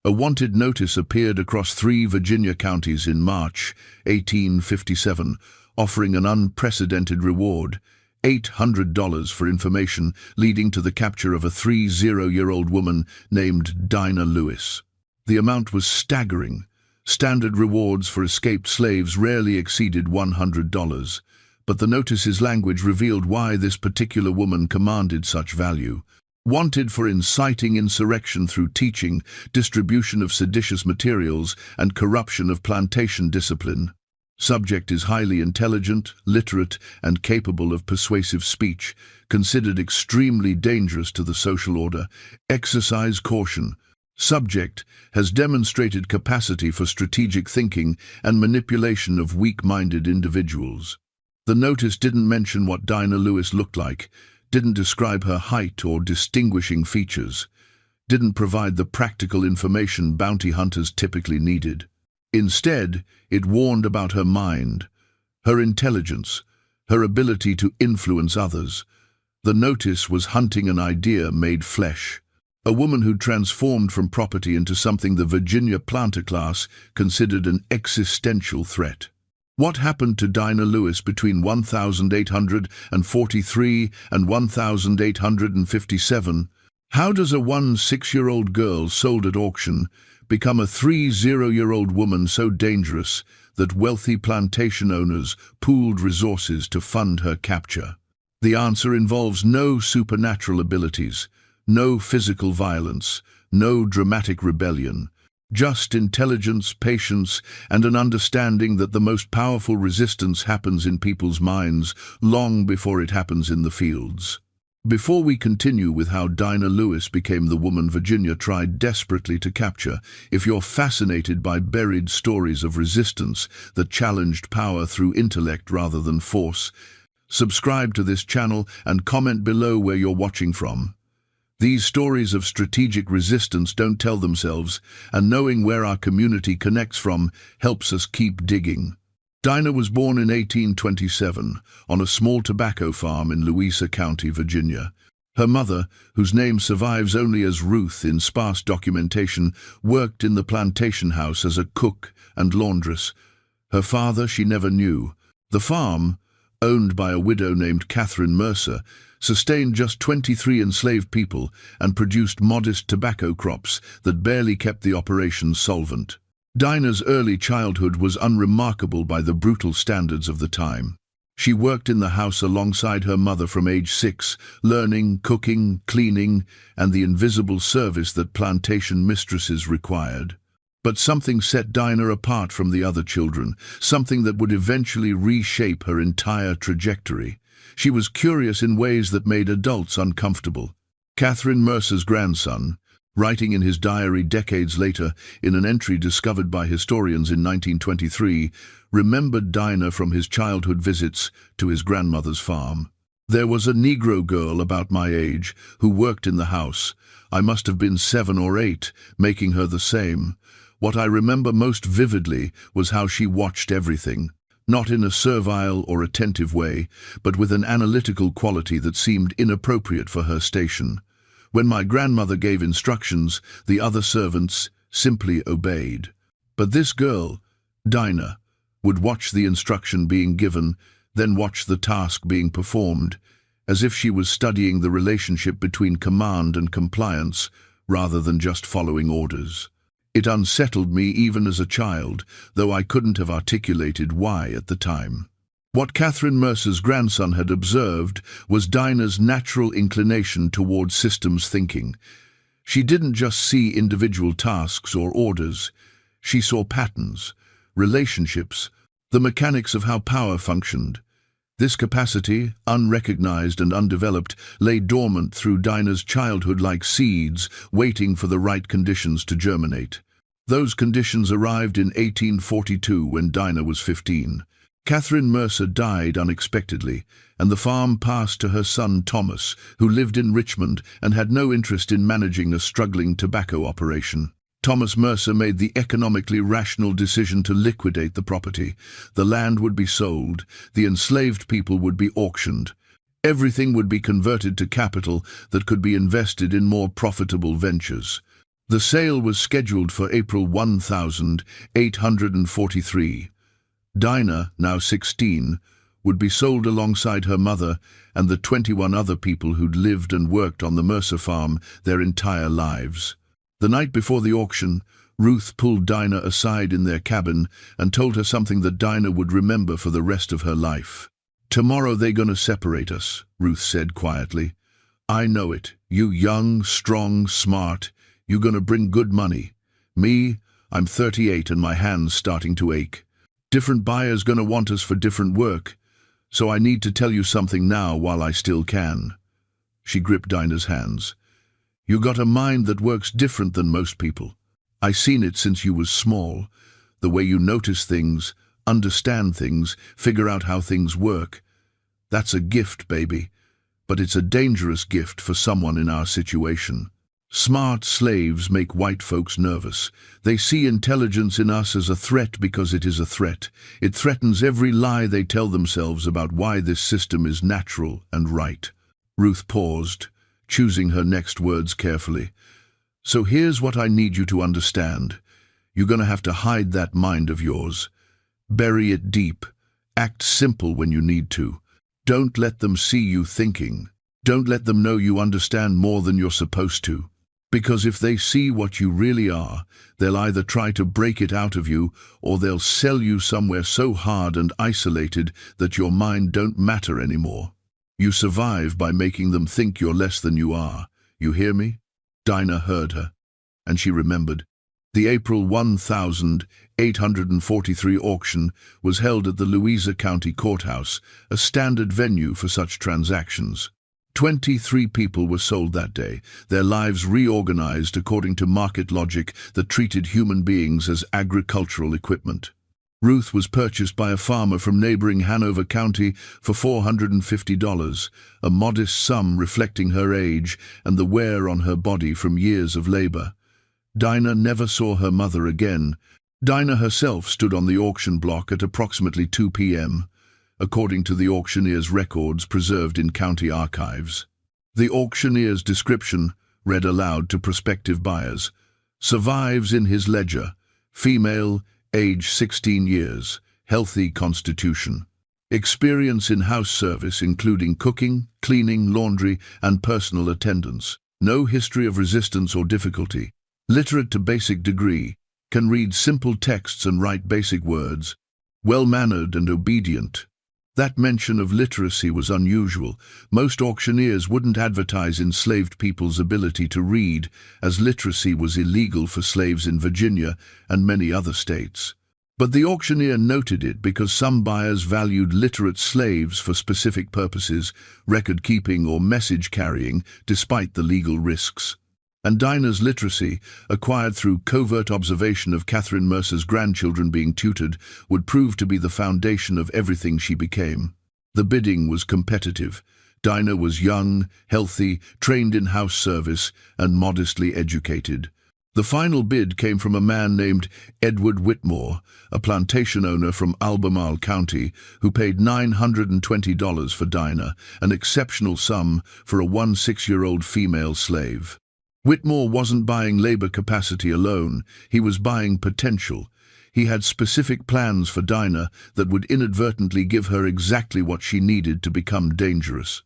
A wanted notice appeared across 3 Virginia counties in March 1857, offering an unprecedented reward, $800 for information, leading to the capture of a 30-year-old woman named Dinah Lewis. The amount was staggering. Standard rewards for escaped slaves rarely exceeded $100, but the notice's language revealed why this particular woman commanded such value. Wanted for inciting insurrection through teaching, distribution of seditious materials, and corruption of plantation discipline. Subject is highly intelligent, literate, and capable of persuasive speech, considered extremely dangerous to the social order. Exercise caution. Subject has demonstrated capacity for strategic thinking and manipulation of weak-minded individuals. The notice didn't mention what Dinah Lewis looked like, didn't describe her height or distinguishing features, didn't provide the practical information bounty hunters typically needed. Instead, it warned about her mind, her intelligence, her ability to influence others. The notice was hunting an idea made flesh. A woman who transformed from property into something the Virginia planter class considered an existential threat. What happened to Dinah Lewis between 1843 and 1857? How does a 16-year-old girl sold at auction become a 30-year-old woman so dangerous that wealthy plantation owners pooled resources to fund her capture? The answer involves no supernatural abilities, no physical violence, no dramatic rebellion. Just intelligence, patience, and an understanding that the most powerful resistance happens in people's minds long before it happens in the fields. Before we continue with how Dinah Lewis became the woman Virginia tried desperately to capture, if you're fascinated by buried stories of resistance that challenged power through intellect rather than force, subscribe to this channel and comment below where you're watching from. These stories of strategic resistance don't tell themselves, and knowing where our community connects from helps us keep digging. Dinah was born in 1827 on a small tobacco farm in Louisa County, Virginia. Her mother, whose name survives only as Ruth in sparse documentation, worked in the plantation house as a cook and laundress. Her father she never knew. The farm, owned by a widow named Catherine Mercer, sustained just 23 enslaved people and produced modest tobacco crops that barely kept the operation solvent. Dinah's early childhood was unremarkable by the brutal standards of the time. She worked in the house alongside her mother from age 6, learning, cooking, cleaning, and the invisible service that plantation mistresses required. But something set Dinah apart from the other children, something that would eventually reshape her entire trajectory. She was curious in ways that made adults uncomfortable. Catherine Mercer's grandson, writing in his diary decades later in an entry discovered by historians in 1923, remembered Dinah from his childhood visits to his grandmother's farm. There was a Negro girl about my age who worked in the house. I must have been 7 or 8, making her the same. What I remember most vividly was how she watched everything. Not in a servile or attentive way, but with an analytical quality that seemed inappropriate for her station. When my grandmother gave instructions, the other servants simply obeyed. But this girl, Dinah, would watch the instruction being given, then watch the task being performed, as if she was studying the relationship between command and compliance, rather than just following orders. It unsettled me even as a child, though I couldn't have articulated why at the time. What Catherine Mercer's grandson had observed was Dinah's natural inclination toward systems thinking. She didn't just see individual tasks or orders. She saw patterns, relationships, the mechanics of how power functioned. This capacity, unrecognized and undeveloped, lay dormant through Dinah's childhood like seeds, waiting for the right conditions to germinate. Those conditions arrived in 1842 when Dinah was 15. Catherine Mercer died unexpectedly, and the farm passed to her son Thomas, who lived in Richmond and had no interest in managing a struggling tobacco operation. Thomas Mercer made the economically rational decision to liquidate the property. The land would be sold, the enslaved people would be auctioned. Everything would be converted to capital that could be invested in more profitable ventures. The sale was scheduled for April 1843. Dinah, now 16, would be sold alongside her mother and the 21 other people who'd lived and worked on the Mercer farm their entire lives. The night before the auction, Ruth pulled Dinah aside in their cabin and told her something that Dinah would remember for the rest of her life. "Tomorrow they're gonna separate us," Ruth said quietly. "I know it. You young, strong, smart. You gonna bring good money. Me, I'm 38 and my hands starting to ache. Different buyers gonna want us for different work, so I need to tell you something now while I still can." She gripped Dinah's hands. "You got a mind that works different than most people. I seen it since you was small. The way you notice things, understand things, figure out how things work. That's a gift, baby. But it's a dangerous gift for someone in our situation. Smart slaves make white folks nervous. They see intelligence in us as a threat because it is a threat. It threatens every lie they tell themselves about why this system is natural and right." Ruth paused, choosing her next words carefully. "So here's what I need you to understand. You're gonna have to hide that mind of yours. Bury it deep. Act simple when you need to. Don't let them see you thinking. Don't let them know you understand more than you're supposed to. Because if they see what you really are, they'll either try to break it out of you or they'll sell you somewhere so hard and isolated that your mind don't matter anymore. You survive by making them think you're less than you are. You hear me?" Dinah heard her, and she remembered. The April 1843 auction was held at the Louisa County Courthouse, a standard venue for such transactions. 23 people were sold that day, their lives reorganized according to market logic that treated human beings as agricultural equipment. Ruth was purchased by a farmer from neighboring Hanover County for $450, a modest sum reflecting her age and the wear on her body from years of labor. Dinah never saw her mother again. Dinah herself stood on the auction block at approximately 2 p.m., according to the auctioneer's records preserved in county archives. The auctioneer's description, read aloud to prospective buyers, survives in his ledger: female, age 16 years, healthy constitution. Experience in house service including cooking, cleaning, laundry, and personal attendance. No history of resistance or difficulty. Literate to basic degree. Can read simple texts and write basic words. Well-mannered and obedient. That mention of literacy was unusual. Most auctioneers wouldn't advertise enslaved people's ability to read, as literacy was illegal for slaves in Virginia and many other states. But the auctioneer noted it because some buyers valued literate slaves for specific purposes, record-keeping or message-carrying, despite the legal risks. And Dinah's literacy, acquired through covert observation of Catherine Mercer's grandchildren being tutored, would prove to be the foundation of everything she became. The bidding was competitive. Dinah was young, healthy, trained in house service, and modestly educated. The final bid came from a man named Edward Whitmore, a plantation owner from Albemarle County, who paid $920 for Dinah, an exceptional sum for a 16-year-old female slave. Whitmore wasn't buying labor capacity alone, he was buying potential. He had specific plans for Dinah that would inadvertently give her exactly what she needed to become dangerous.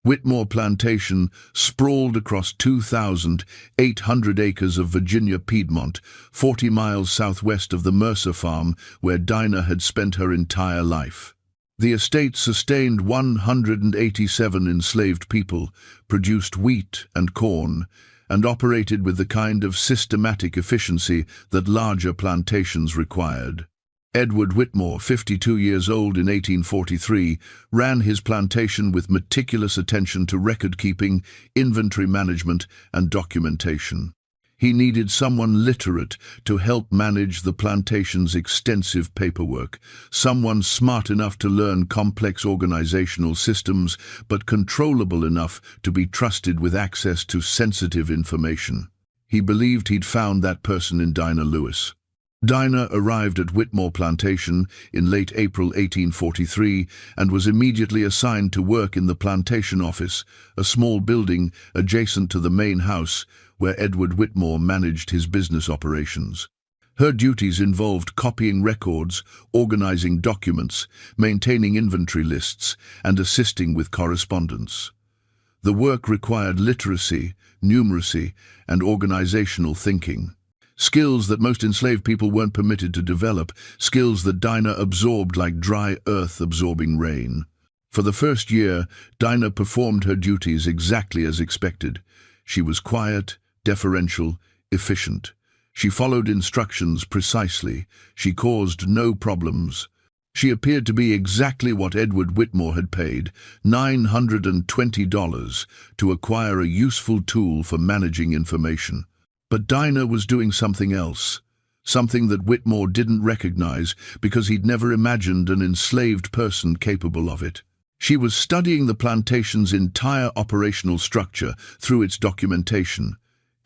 Whitmore Plantation sprawled across 2,800 acres of Virginia Piedmont, 40 miles southwest of the Mercer farm where Dinah had spent her entire life. The estate sustained 187 enslaved people, produced wheat and corn, and operated with the kind of systematic efficiency that larger plantations required. Edward Whitmore, 52 years old in 1843, ran his plantation with meticulous attention to record-keeping, inventory management, and documentation. He needed someone literate to help manage the plantation's extensive paperwork, someone smart enough to learn complex organizational systems, but controllable enough to be trusted with access to sensitive information. He believed he'd found that person in Dinah Lewis. Dinah arrived at Whitmore Plantation in late April 1843 and was immediately assigned to work in the plantation office, a small building adjacent to the main house, where Edward Whitmore managed his business operations. Her duties involved copying records, organizing documents, maintaining inventory lists, and assisting with correspondence. The work required literacy, numeracy, and organizational thinking. Skills that most enslaved people weren't permitted to develop, skills that Dinah absorbed like dry earth absorbing rain. For the first year, Dinah performed her duties exactly as expected. She was quiet, deferential, efficient. She followed instructions precisely. She caused no problems. She appeared to be exactly what Edward Whitmore had paid, $920, to acquire a useful tool for managing information. But Dinah was doing something else, something that Whitmore didn't recognize because he'd never imagined an enslaved person capable of it. She was studying the plantation's entire operational structure through its documentation.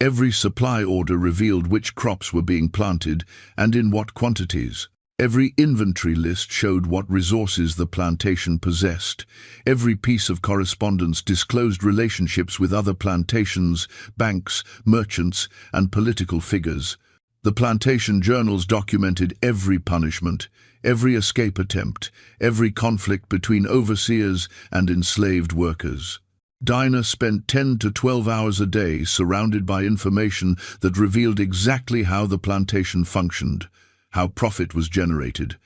Every supply order revealed which crops were being planted and in what quantities. Every inventory list showed what resources the plantation possessed. Every piece of correspondence disclosed relationships with other plantations, banks, merchants, and political figures. The plantation journals documented every punishment, every escape attempt, every conflict between overseers and enslaved workers. Dinah spent 10 to 12 hours a day surrounded by information that revealed exactly how the plantation functioned, how profit was generated,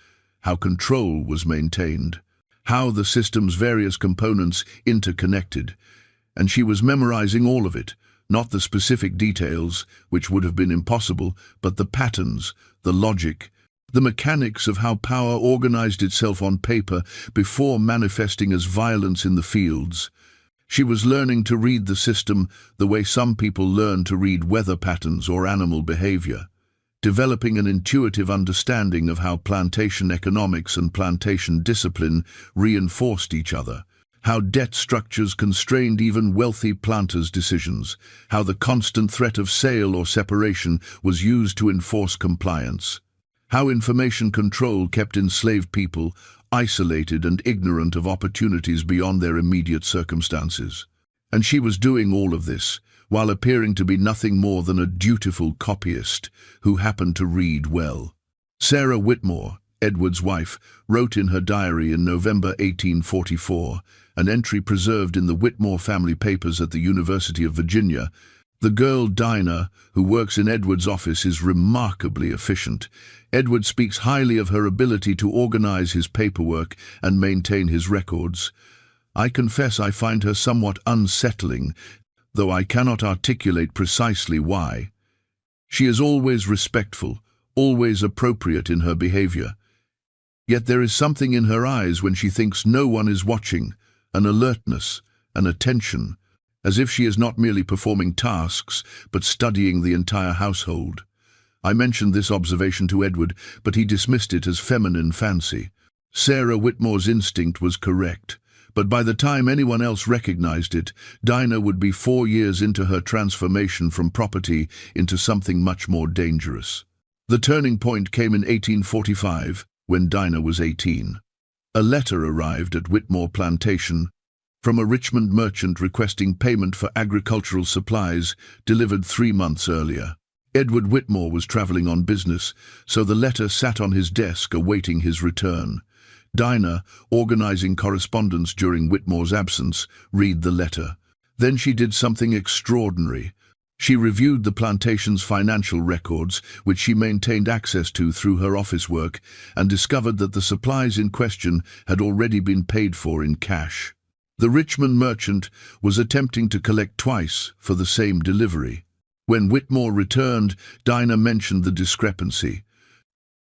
how control was maintained, how the system's various components interconnected. And she was memorizing all of it, not the specific details, which would have been impossible, but the patterns, the logic, the mechanics of how power organized itself on paper before manifesting as violence in the fields. She was learning to read the system the way some people learn to read weather patterns or animal behavior, developing an intuitive understanding of how plantation economics and plantation discipline reinforced each other, how debt structures constrained even wealthy planters' decisions, how the constant threat of sale or separation was used to enforce compliance, how information control kept enslaved people isolated and ignorant of opportunities beyond their immediate circumstances. And she was doing all of this while appearing to be nothing more than a dutiful copyist who happened to read well. Sarah Whitmore, Edward's wife, wrote in her diary in November 1844, an entry preserved in the Whitmore family papers at the University of Virginia. The girl Dinah, who works in Edward's office, is remarkably efficient. Edward speaks highly of her ability to organize his paperwork and maintain his records. I confess I find her somewhat unsettling, though I cannot articulate precisely why. She is always respectful, always appropriate in her behavior. Yet there is something in her eyes when she thinks no one is watching, an alertness, an attention, as if she is not merely performing tasks, but studying the entire household. I mentioned this observation to Edward, but he dismissed it as feminine fancy. Sarah Whitmore's instinct was correct, but by the time anyone else recognized it, Dinah would be 4 years into her transformation from property into something much more dangerous. The turning point came in 1845, when Dinah was 18. A letter arrived at Whitmore Plantation from a Richmond merchant requesting payment for agricultural supplies delivered 3 months earlier. Edward Whitmore was traveling on business, so the letter sat on his desk awaiting his return. Dinah, organizing correspondence during Whitmore's absence, read the letter. Then she did something extraordinary. She reviewed the plantation's financial records, which she maintained access to through her office work, and discovered that the supplies in question had already been paid for in cash. The Richmond merchant was attempting to collect twice for the same delivery. When Whitmore returned, Dinah mentioned the discrepancy.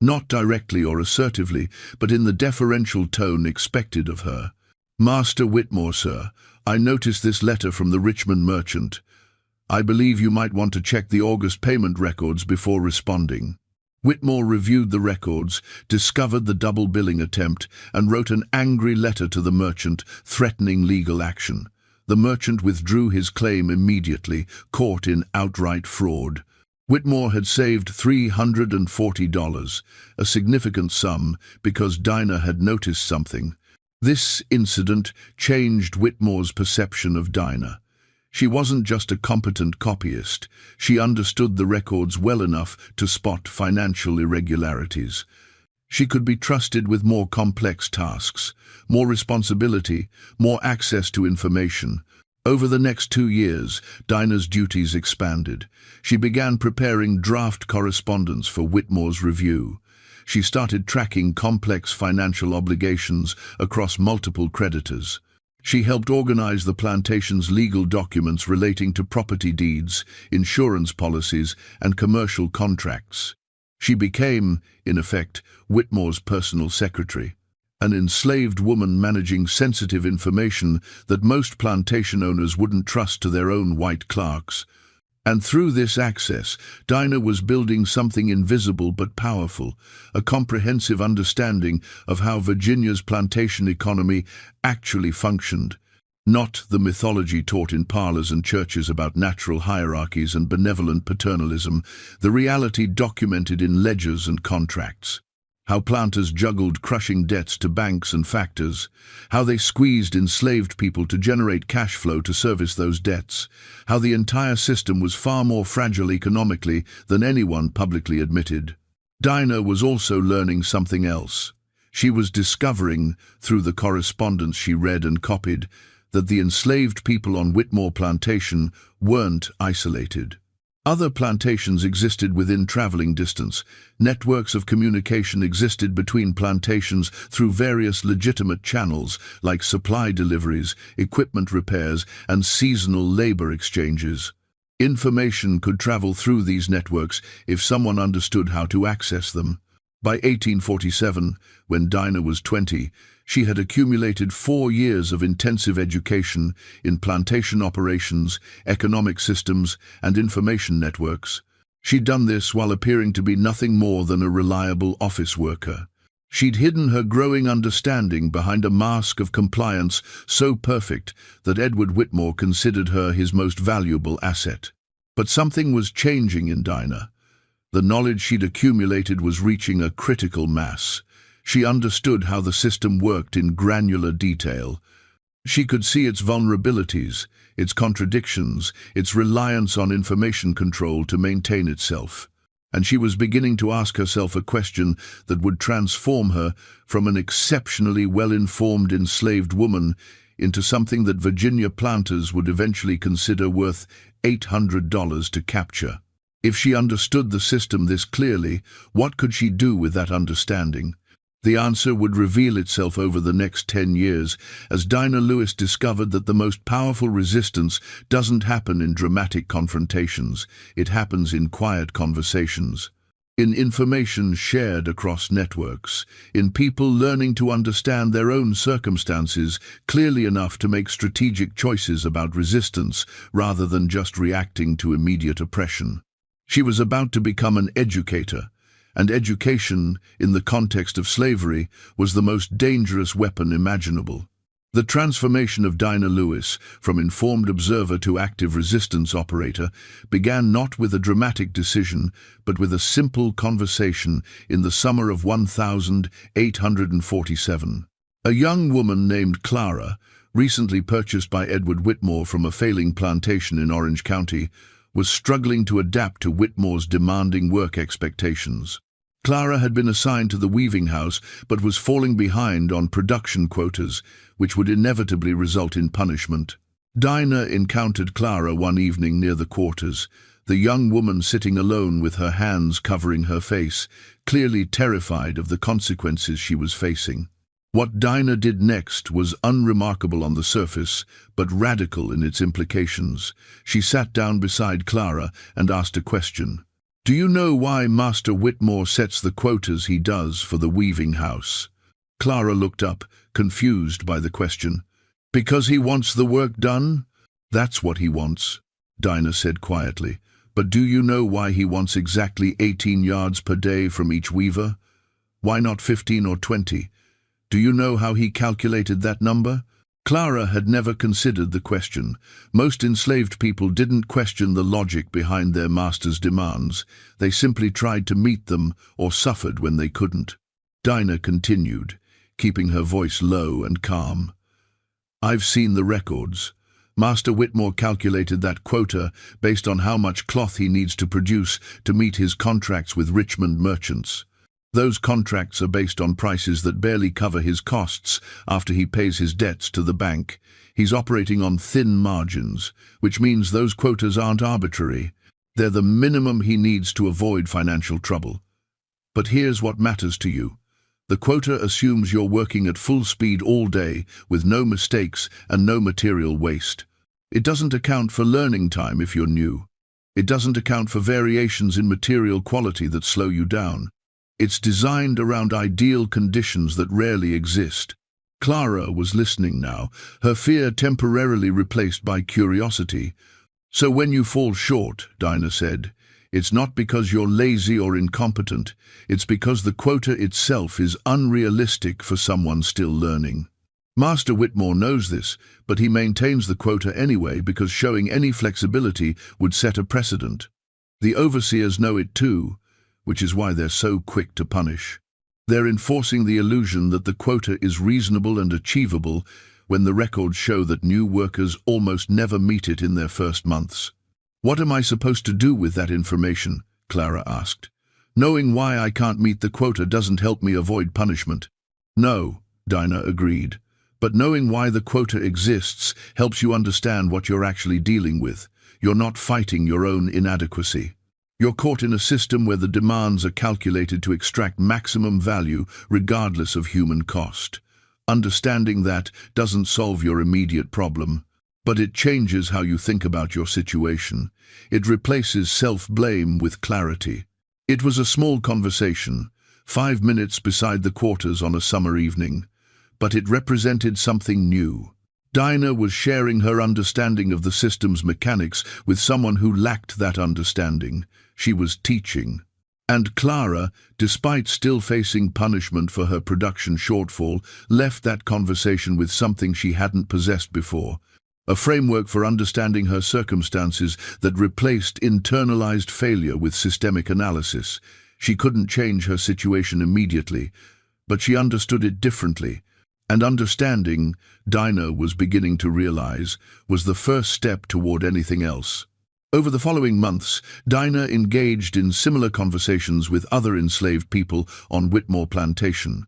Not directly or assertively, but in the deferential tone expected of her. "Master Whitmore, sir, I noticed this letter from the Richmond merchant. I believe you might want to check the August payment records before responding." Whitmore reviewed the records, discovered the double billing attempt, and wrote an angry letter to the merchant, threatening legal action. The merchant withdrew his claim immediately, caught in outright fraud. Whitmore had saved $340, a significant sum, because Dinah had noticed something. This incident changed Whitmore's perception of Dinah. She wasn't just a competent copyist. She understood the records well enough to spot financial irregularities. She could be trusted with more complex tasks, more responsibility, more access to information. Over the next 2 years, Dinah's duties expanded. She began preparing draft correspondence for Whitmore's review. She started tracking complex financial obligations across multiple creditors. She helped organize the plantation's legal documents relating to property deeds, insurance policies, and commercial contracts. She became, in effect, Whitmore's personal secretary, an enslaved woman managing sensitive information that most plantation owners wouldn't trust to their own white clerks. And through this access, Dinah was building something invisible but powerful, a comprehensive understanding of how Virginia's plantation economy actually functioned. Not the mythology taught in parlors and churches about natural hierarchies and benevolent paternalism, the reality documented in ledgers and contracts. How planters juggled crushing debts to banks and factors, how they squeezed enslaved people to generate cash flow to service those debts, how the entire system was far more fragile economically than anyone publicly admitted. Dinah was also learning something else. She was discovering, through the correspondence she read and copied, that the enslaved people on Whitmore Plantation weren't isolated. Other plantations existed within traveling distance. Networks of communication existed between plantations through various legitimate channels like supply deliveries, equipment repairs, and seasonal labor exchanges. Information could travel through these networks if someone understood how to access them. By 1847, when Dinah was 20, she had accumulated 4 years of intensive education in plantation operations, economic systems, and information networks. She'd done this while appearing to be nothing more than a reliable office worker. She'd hidden her growing understanding behind a mask of compliance so perfect that Edward Whitmore considered her his most valuable asset. But something was changing in Dinah. The knowledge she'd accumulated was reaching a critical mass. She understood how the system worked in granular detail. She could see its vulnerabilities, its contradictions, its reliance on information control to maintain itself. And she was beginning to ask herself a question that would transform her from an exceptionally well-informed enslaved woman into something that Virginia planters would eventually consider worth $800 to capture. If she understood the system this clearly, what could she do with that understanding? The answer would reveal itself over the next 10 years as Dinah Lewis discovered that the most powerful resistance doesn't happen in dramatic confrontations, it happens in quiet conversations. In information shared across networks, in people learning to understand their own circumstances clearly enough to make strategic choices about resistance rather than just reacting to immediate oppression. She was about to become an educator, and education, in the context of slavery, was the most dangerous weapon imaginable. The transformation of Dinah Lewis, from informed observer to active resistance operator, began not with a dramatic decision, but with a simple conversation in the summer of 1847. A young woman named Clara, recently purchased by Edward Whitmore from a failing plantation in Orange County, was struggling to adapt to Whitmore's demanding work expectations. Clara had been assigned to the weaving house but was falling behind on production quotas, which would inevitably result in punishment. Dinah encountered Clara one evening near the quarters, the young woman sitting alone with her hands covering her face, clearly terrified of the consequences she was facing. What Dinah did next was unremarkable on the surface, but radical in its implications. She sat down beside Clara and asked a question. "Do you know why Master Whitmore sets the quotas he does for the weaving house?" Clara looked up, confused by the question. "Because he wants the work done?" "That's what he wants," Dinah said quietly. "But do you know why he wants exactly 18 yards per day from each weaver? Why not 15 or 20? Do you know how he calculated that number?" Clara had never considered the question. Most enslaved people didn't question the logic behind their master's demands. They simply tried to meet them or suffered when they couldn't. Dinah continued, keeping her voice low and calm. "I've seen the records. Master Whitmore calculated that quota based on how much cloth he needs to produce to meet his contracts with Richmond merchants. Those contracts are based on prices that barely cover his costs after he pays his debts to the bank. He's operating on thin margins, which means those quotas aren't arbitrary. They're the minimum he needs to avoid financial trouble. But here's what matters to you. The quota assumes you're working at full speed all day with no mistakes and no material waste. It doesn't account for learning time if you're new. It doesn't account for variations in material quality that slow you down. It's designed around ideal conditions that rarely exist. Clara was listening now, her fear temporarily replaced by curiosity. So when you fall short, Dinah said, it's not because you're lazy or incompetent, it's because the quota itself is unrealistic for someone still learning. Master Whitmore knows this, but he maintains the quota anyway because showing any flexibility would set a precedent. The overseers know it too, which is why they're so quick to punish. They're enforcing the illusion that the quota is reasonable and achievable when the records show that new workers almost never meet it in their first months. What am I supposed to do with that information? Clara asked. Knowing why I can't meet the quota doesn't help me avoid punishment. No, Dinah agreed. But knowing why the quota exists helps you understand what you're actually dealing with. You're not fighting your own inadequacy. You're caught in a system where the demands are calculated to extract maximum value regardless of human cost. Understanding that doesn't solve your immediate problem, but it changes how you think about your situation. It replaces self-blame with clarity. It was a small conversation, 5 minutes beside the quarters on a summer evening, but it represented something new. Dinah was sharing her understanding of the system's mechanics with someone who lacked that understanding. She was teaching. And Clara, despite still facing punishment for her production shortfall, left that conversation with something she hadn't possessed before. A framework for understanding her circumstances that replaced internalized failure with systemic analysis. She couldn't change her situation immediately, but she understood it differently. And understanding, Dinah was beginning to realize, was the first step toward anything else. Over the following months, Dinah engaged in similar conversations with other enslaved people on Whitmore Plantation.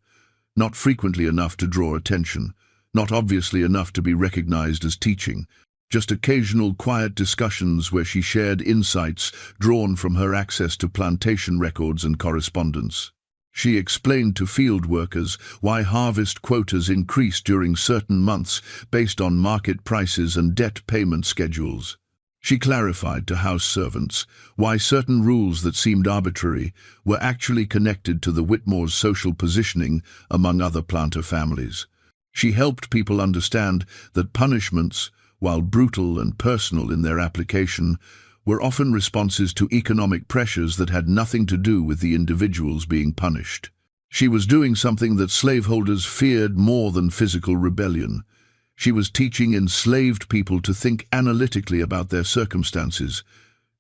Not frequently enough to draw attention, not obviously enough to be recognized as teaching, just occasional quiet discussions where she shared insights drawn from her access to plantation records and correspondence. She explained to field workers why harvest quotas increased during certain months based on market prices and debt payment schedules. She clarified to house servants why certain rules that seemed arbitrary were actually connected to the Whitmore's social positioning among other planter families. She helped people understand that punishments, while brutal and personal in their application, were often responses to economic pressures that had nothing to do with the individuals being punished. She was doing something that slaveholders feared more than physical rebellion. She was teaching enslaved people to think analytically about their circumstances,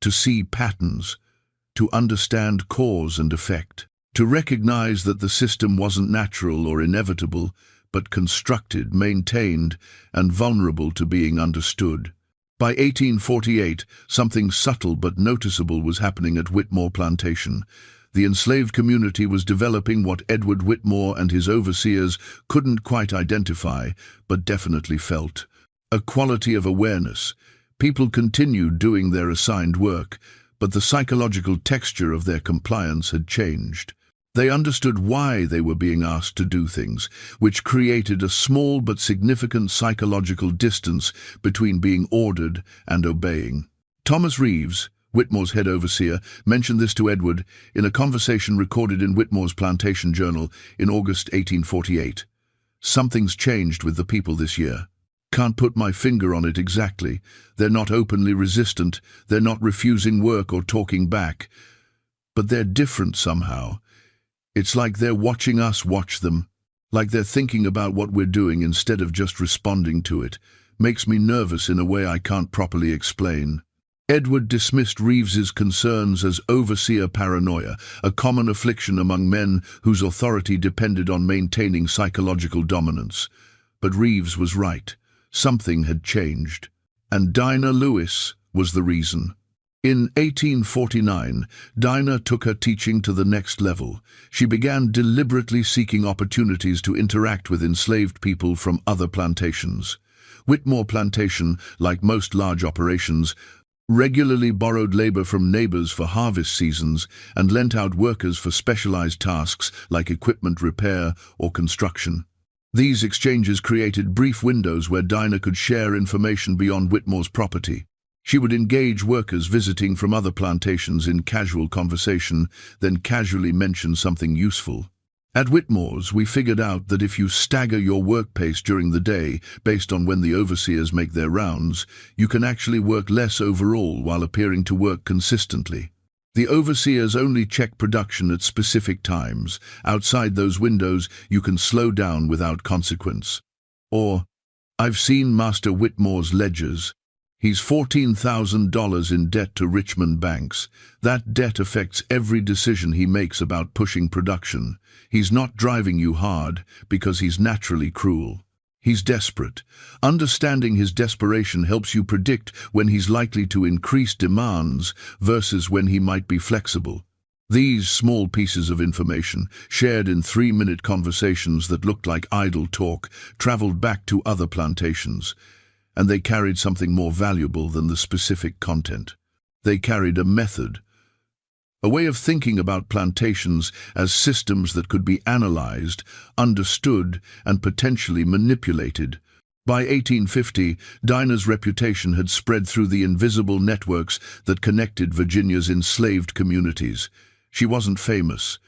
to see patterns, to understand cause and effect, to recognize that the system wasn't natural or inevitable, but constructed, maintained, and vulnerable to being understood. By 1848, something subtle but noticeable was happening at Whitmore Plantation. The enslaved community was developing what Edward Whitmore and his overseers couldn't quite identify, but definitely felt. A quality of awareness. People continued doing their assigned work, but the psychological texture of their compliance had changed. They understood why they were being asked to do things, which created a small but significant psychological distance between being ordered and obeying. Thomas Reeves, Whitmore's head overseer, mentioned this to Edward in a conversation recorded in Whitmore's Plantation Journal in August 1848. Something's changed with the people this year. Can't put my finger on it exactly. They're not openly resistant, they're not refusing work or talking back. But they're different somehow. It's like they're watching us watch them, like they're thinking about what we're doing instead of just responding to it. Makes me nervous in a way I can't properly explain. Edward dismissed Reeves's concerns as overseer paranoia, a common affliction among men whose authority depended on maintaining psychological dominance. But Reeves was right. Something had changed. And Dinah Lewis was the reason. In 1849, Dinah took her teaching to the next level. She began deliberately seeking opportunities to interact with enslaved people from other plantations. Whitmore Plantation, like most large operations, regularly borrowed labor from neighbors for harvest seasons and lent out workers for specialized tasks like equipment repair or construction. These exchanges created brief windows where Dinah could share information beyond Whitmore's property. She would engage workers visiting from other plantations in casual conversation, then casually mention something useful. At Whitmore's, we figured out that if you stagger your work pace during the day based on when the overseers make their rounds, you can actually work less overall while appearing to work consistently. The overseers only check production at specific times. Outside those windows, you can slow down without consequence. Or, I've seen Master Whitmore's ledgers. He's $14,000 in debt to Richmond banks. That debt affects every decision he makes about pushing production. He's not driving you hard because he's naturally cruel. He's desperate. Understanding his desperation helps you predict when he's likely to increase demands versus when he might be flexible. These small pieces of information, shared in 3-minute conversations that looked like idle talk, traveled back to other plantations. And they carried something more valuable than the specific content. They carried a method, a way of thinking about plantations as systems that could be analyzed, understood, and potentially manipulated. By 1850, Dinah's reputation had spread through the invisible networks that connected Virginia's enslaved communities. She wasn't famous,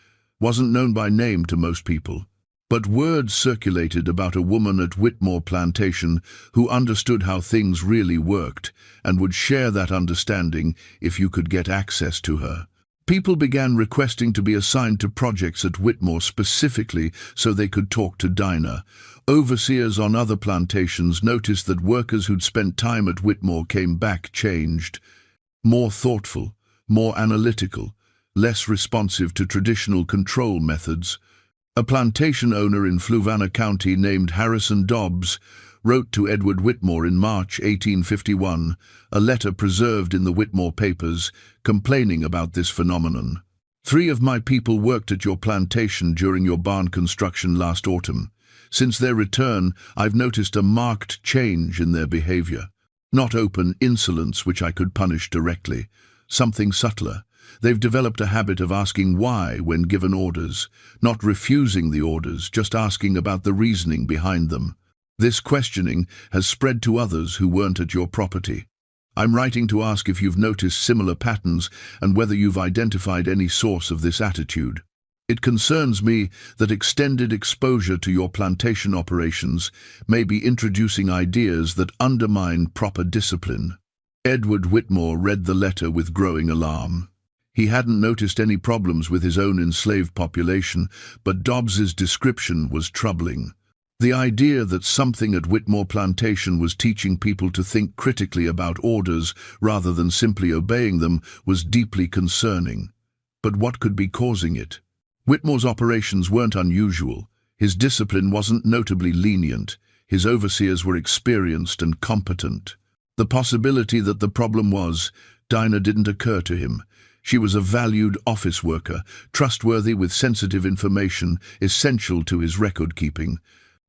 wasn't known by name to most people. But word circulated about a woman at Whitmore Plantation who understood how things really worked and would share that understanding if you could get access to her. People began requesting to be assigned to projects at Whitmore specifically so they could talk to Dinah. Overseers on other plantations noticed that workers who'd spent time at Whitmore came back changed, more thoughtful, more analytical, less responsive to traditional control methods. A plantation owner in Fluvanna County named Harrison Dobbs wrote to Edward Whitmore in March 1851, a letter preserved in the Whitmore papers, complaining about this phenomenon. 3 of my people worked at your plantation during your barn construction last autumn. Since their return, I've noticed a marked change in their behavior. Not open insolence, which I could punish directly. Something subtler. They've developed a habit of asking why when given orders, not refusing the orders, just asking about the reasoning behind them. This questioning has spread to others who weren't at your property. I'm writing to ask if you've noticed similar patterns and whether you've identified any source of this attitude. It concerns me that extended exposure to your plantation operations may be introducing ideas that undermine proper discipline. Edward Whitmore read the letter with growing alarm. He hadn't noticed any problems with his own enslaved population, but Dobbs's description was troubling. The idea that something at Whitmore Plantation was teaching people to think critically about orders rather than simply obeying them was deeply concerning. But what could be causing it? Whitmore's operations weren't unusual. His discipline wasn't notably lenient. His overseers were experienced and competent. The possibility that the problem was Dinah didn't occur to him. She was a valued office worker, trustworthy with sensitive information, essential to his record-keeping.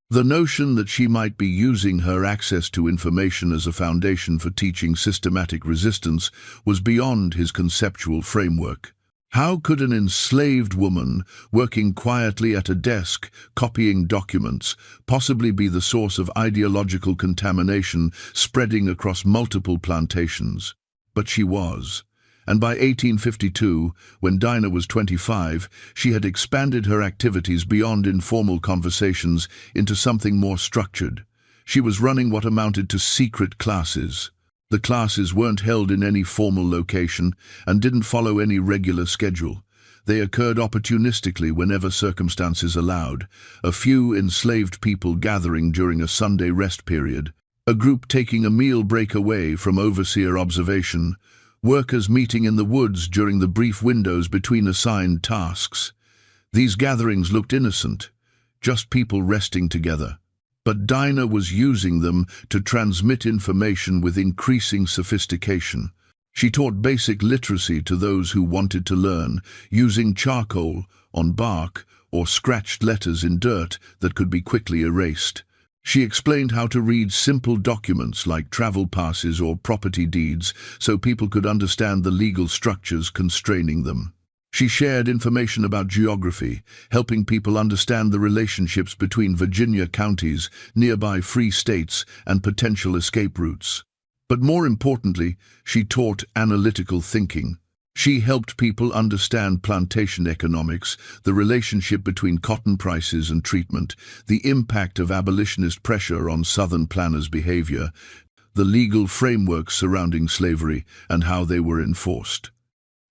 The notion that she might be using her access to information as a foundation for teaching systematic resistance was beyond his conceptual framework. How could an enslaved woman, working quietly at a desk, copying documents, possibly be the source of ideological contamination spreading across multiple plantations? But she was. And by 1852, when Dinah was 25, she had expanded her activities beyond informal conversations into something more structured. She was running what amounted to secret classes. The classes weren't held in any formal location and didn't follow any regular schedule. They occurred opportunistically whenever circumstances allowed, a few enslaved people gathering during a Sunday rest period, a group taking a meal break away from overseer observation, workers meeting in the woods during the brief windows between assigned tasks. These gatherings looked innocent, just people resting together. But Dinah was using them to transmit information with increasing sophistication. She taught basic literacy to those who wanted to learn, using charcoal on bark or scratched letters in dirt that could be quickly erased. She explained how to read simple documents like travel passes or property deeds so people could understand the legal structures constraining them. She shared information about geography, helping people understand the relationships between Virginia counties, nearby free states, and potential escape routes. But more importantly, she taught analytical thinking. She helped people understand plantation economics, the relationship between cotton prices and treatment, the impact of abolitionist pressure on Southern planners' behavior, the legal frameworks surrounding slavery, and how they were enforced.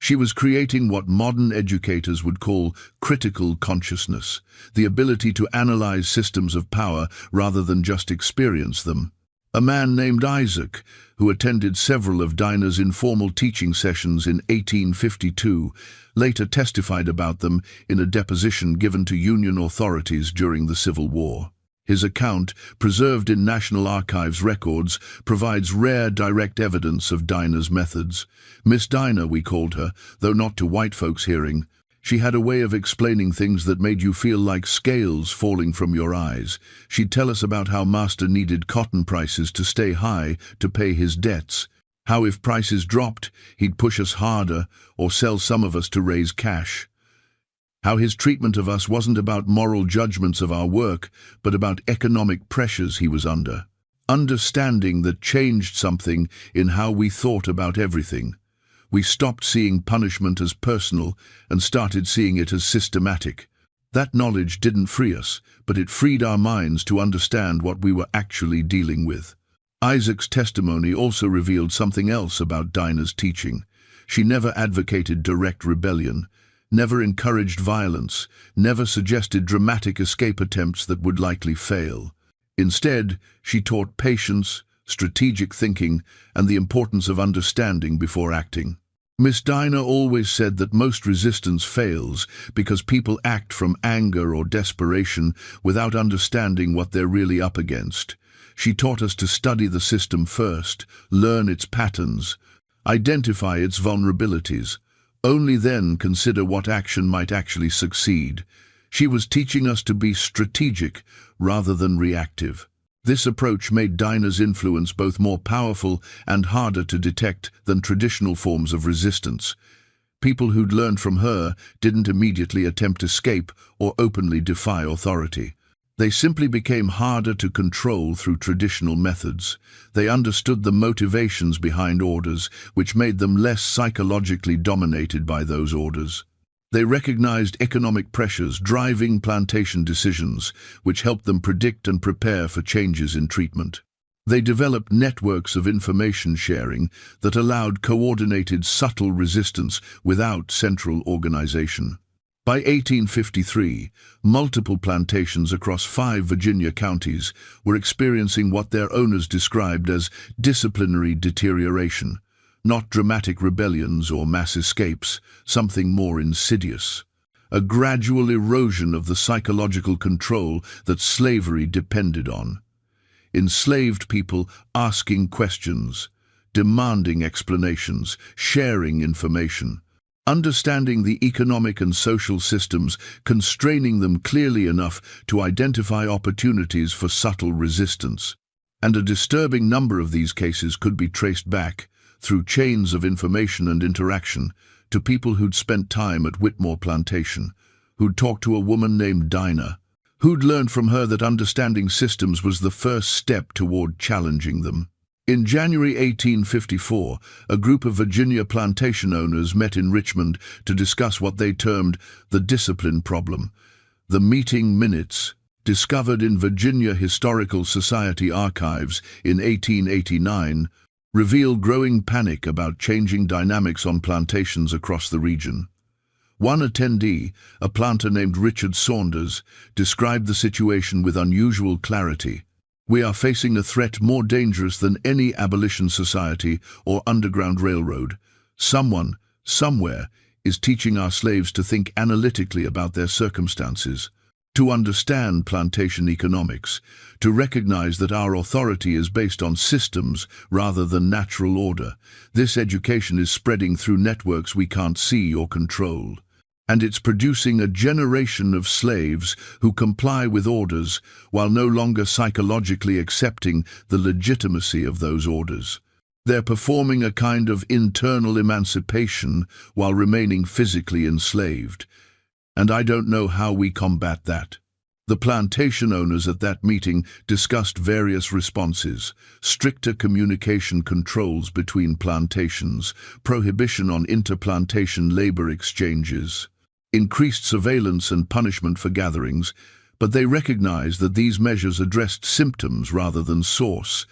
She was creating what modern educators would call critical consciousness, the ability to analyze systems of power rather than just experience them. A man named Isaac, who attended several of Dinah's informal teaching sessions in 1852, later testified about them in a deposition given to Union authorities during the Civil War. His account, preserved in National Archives records, provides rare direct evidence of Dinah's methods. Miss Dinah, we called her, though not to white folks' hearing. She had a way of explaining things that made you feel like scales falling from your eyes. She'd tell us about how Master needed cotton prices to stay high to pay his debts, how if prices dropped, he'd push us harder or sell some of us to raise cash. How his treatment of us wasn't about moral judgments of our work, but about economic pressures he was under. Understanding that changed something in how we thought about everything. We stopped seeing punishment as personal and started seeing it as systematic. That knowledge didn't free us, but it freed our minds to understand what we were actually dealing with. Isaac's testimony also revealed something else about Dinah's teaching. She never advocated direct rebellion, never encouraged violence, never suggested dramatic escape attempts that would likely fail. Instead, she taught patience, strategic thinking, and the importance of understanding before acting. Miss Dinah always said that most resistance fails because people act from anger or desperation without understanding what they're really up against. She taught us to study the system first, learn its patterns, identify its vulnerabilities. Only then consider what action might actually succeed. She was teaching us to be strategic rather than reactive. This approach made Dinah's influence both more powerful and harder to detect than traditional forms of resistance. People who'd learned from her didn't immediately attempt escape or openly defy authority. They simply became harder to control through traditional methods. They understood the motivations behind orders, which made them less psychologically dominated by those orders. They recognized economic pressures driving plantation decisions, which helped them predict and prepare for changes in treatment. They developed networks of information sharing that allowed coordinated, subtle resistance without central organization. By 1853, multiple plantations across 5 Virginia counties were experiencing what their owners described as disciplinary deterioration, not dramatic rebellions or mass escapes, something more insidious. A gradual erosion of the psychological control that slavery depended on. Enslaved people asking questions, demanding explanations, sharing information. Understanding the economic and social systems, constraining them clearly enough to identify opportunities for subtle resistance. And a disturbing number of these cases could be traced back, through chains of information and interaction, to people who'd spent time at Whitmore Plantation, who'd talked to a woman named Dinah, who'd learned from her that understanding systems was the first step toward challenging them. In January 1854, a group of Virginia plantation owners met in Richmond to discuss what they termed the discipline problem. The meeting minutes, discovered in Virginia Historical Society archives in 1889, reveal growing panic about changing dynamics on plantations across the region. One attendee, a planter named Richard Saunders, described the situation with unusual clarity. "We are facing a threat more dangerous than any abolition society or underground railroad. Someone, somewhere, is teaching our slaves to think analytically about their circumstances, to understand plantation economics, to recognize that our authority is based on systems rather than natural order. This education is spreading through networks we can't see or control. And it's producing a generation of slaves who comply with orders while no longer psychologically accepting the legitimacy of those orders. They're performing a kind of internal emancipation while remaining physically enslaved. And I don't know how we combat that. The plantation owners at that meeting discussed various responses: stricter communication controls between plantations, prohibition on interplantation labor exchanges, increased surveillance and punishment for gatherings, but they recognized that these measures addressed symptoms rather than source.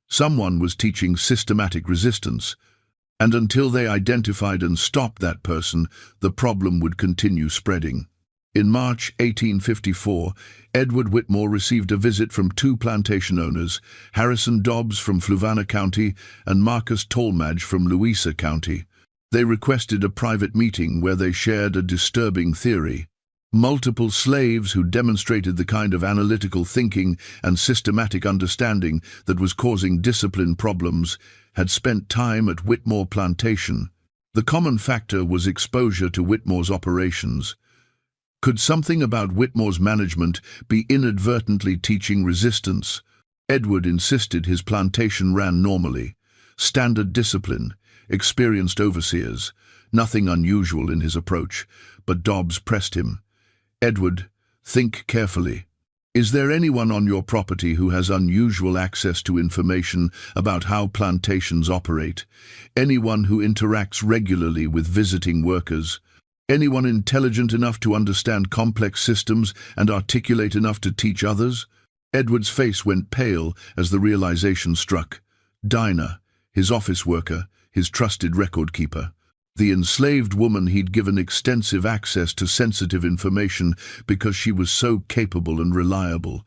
Someone was teaching systematic resistance, and until they identified and stopped that person, the problem would continue spreading. In March 1854, Edward Whitmore received a visit from two plantation owners, Harrison Dobbs from Fluvanna County and Marcus Tolmadge from Louisa County. They requested a private meeting where they shared a disturbing theory. Multiple slaves who demonstrated the kind of analytical thinking and systematic understanding that was causing discipline problems had spent time at Whitmore Plantation. The common factor was exposure to Whitmore's operations. Could something about Whitmore's management be inadvertently teaching resistance? Edward insisted his plantation ran normally. Standard discipline, experienced overseers, nothing unusual in his approach, but Dobbs pressed him. Edward, think carefully. Is there anyone on your property who has unusual access to information about how plantations operate? Anyone who interacts regularly with visiting workers? Anyone intelligent enough to understand complex systems and articulate enough to teach others? Edward's face went pale as the realization struck. Dinah, his office worker, his trusted record keeper. The enslaved woman he'd given extensive access to sensitive information because she was so capable and reliable.